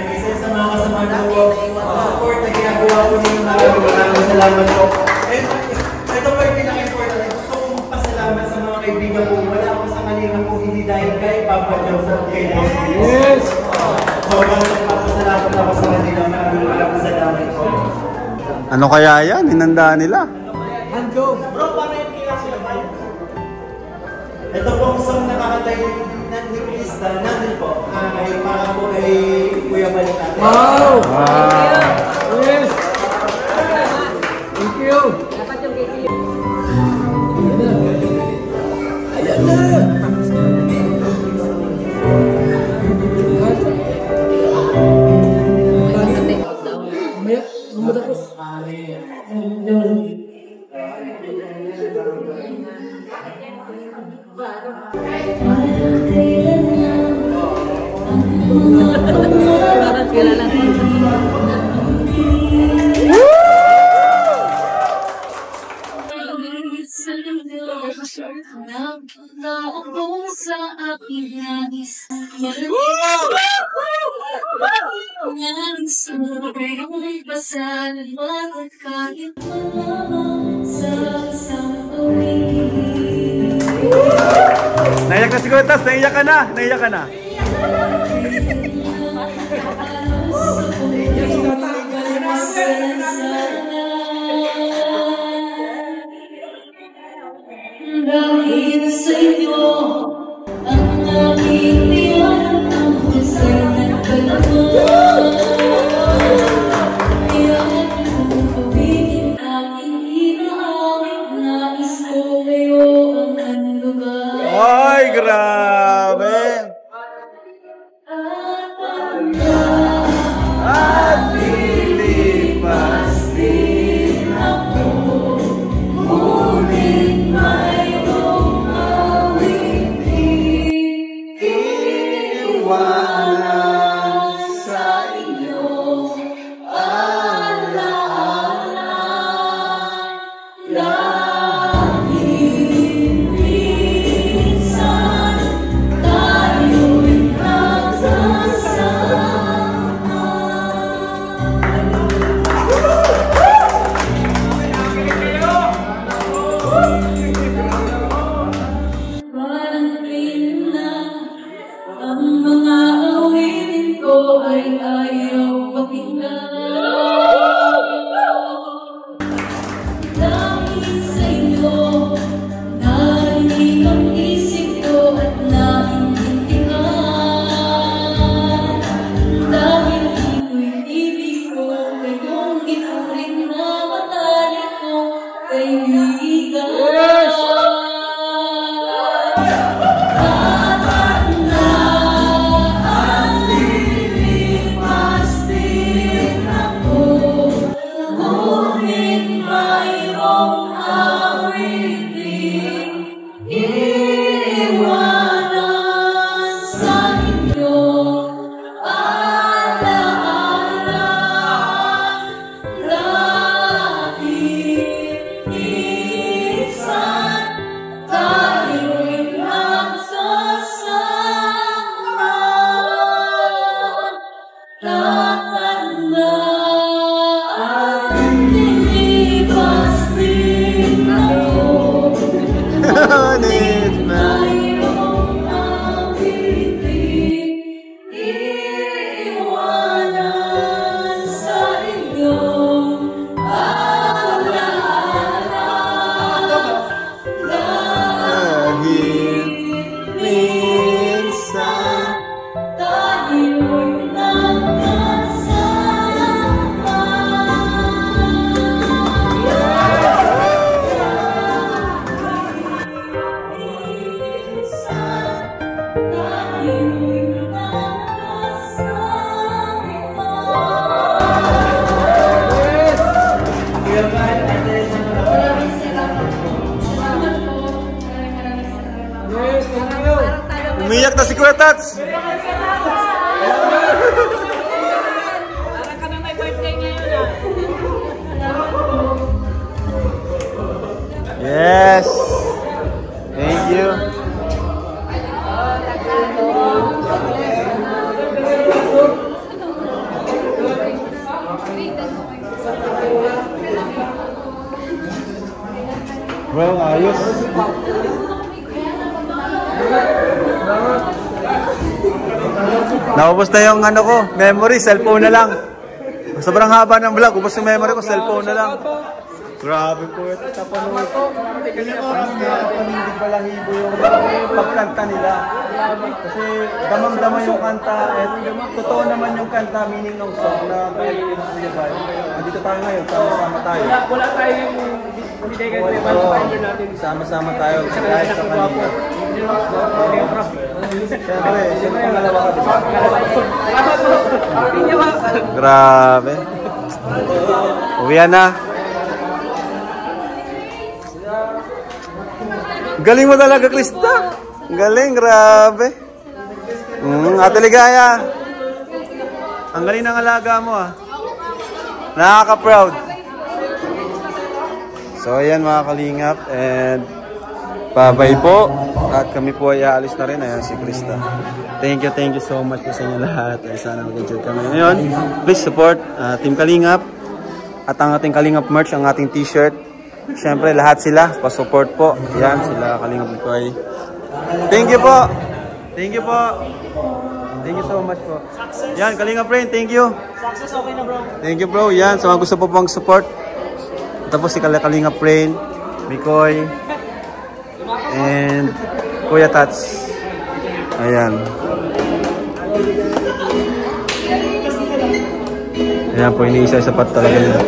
kasi sa mga kasama na po, support na ginagawa ko ninyo maraming salamat po. And ito po yung pinaka-important. Gusto kong magpasalamat sa mga kaibigan po. Wala ako sa Kalinga po, hindi dahil kay Papa Joseph kay Boss. Yes! So, magpapasalamat ako sa kanila. Maraming salamat po. Ano kaya yan? Hinandaan nila. Handgo! Bro, paano yung kila sila ba? Ito pong song nakakatay ni Krista, nandun po. Para po kay Kuya Balikat. Wow! Yes! Thank you! Dapat yung kiki. Ayan na! Naiyak na si Kuwetas, naiyak ka na, naiyak ka na. Dahil sa inyo ang aking tiyan ang husay ng kalaman. Iyan ang pabigin aking inaawit. Nais ko kayo ang kanlugan. Ay, grabe! At lilipas din ako, ngunit mayroong awitin iiwanan sa inyo. Alaala, dahil minsan tayo'y nagsasama. Parang pina ang mga awitin ko ay ayaw pakinggan. Dahil sa inyo, narinig ang isip ko at naiintindihan. Dahil ito'y ibig ko, kayong ituring na matalik ko, kaibigan. Tatandaan, lilipas din ako, ngunit mayroong awitin iiwanan sa inyo. Alaala, dahil minsan tayo'y nagsasama. Tatandaan, lilipas din ako, Ngunit mayroong awitin iiwanan sa inyo. Alaala, dahil minsan tayo'y nagkasama. Minsan tayo'y umiyak na si Kuwetas! Yes! Thank you. Well, ayos. Naubos na yung ano ko, memory, cellphone na lang. Sobrang haba ng vlog, ubos yung memory ko, cellphone na lang. Grabe po ito, tapanood ko. Napanindig palang hibo yung pagkanta nila. Kasi damang-dama yung kanta, at totoo naman yung kanta, meaning ng song na andito tayo ngayon, sama-sama tayo. Wala tayong hindi Sama-sama tayo, kahit sa kanila. Siyempre pangalawa ka, diba? Grabe. Uwian na. Galing mo talaga, Krista. Galing, grabe. Ate Ligaya. Ang galing ng alaga mo, ah. Nakaka-proud. So, ayan mga kalingap. And, bye-bye po. At kami po ay aalis na rin. Ayan si Krista. Thank you so much po sa inyo lahat. Ay, sana mag-enjoy kami ngayon. Please support Team Kalingap. At ang ating Kalingap merch, ang ating t-shirt. Siyempre, lahat sila. Pa-support po. Yan, sila Kalingap Mikoy. Thank you po. Thank you po. Thank you so much po. Yan, Kalingap Rain, thank you. Success, okay na bro. Thank you bro. Yan, sa mga gusto po pong support. Tapos si Kalingap Rain, Mikoy, and Kuya Tats. Ayan. Ayan po, iniisa-isa pa talaga yun.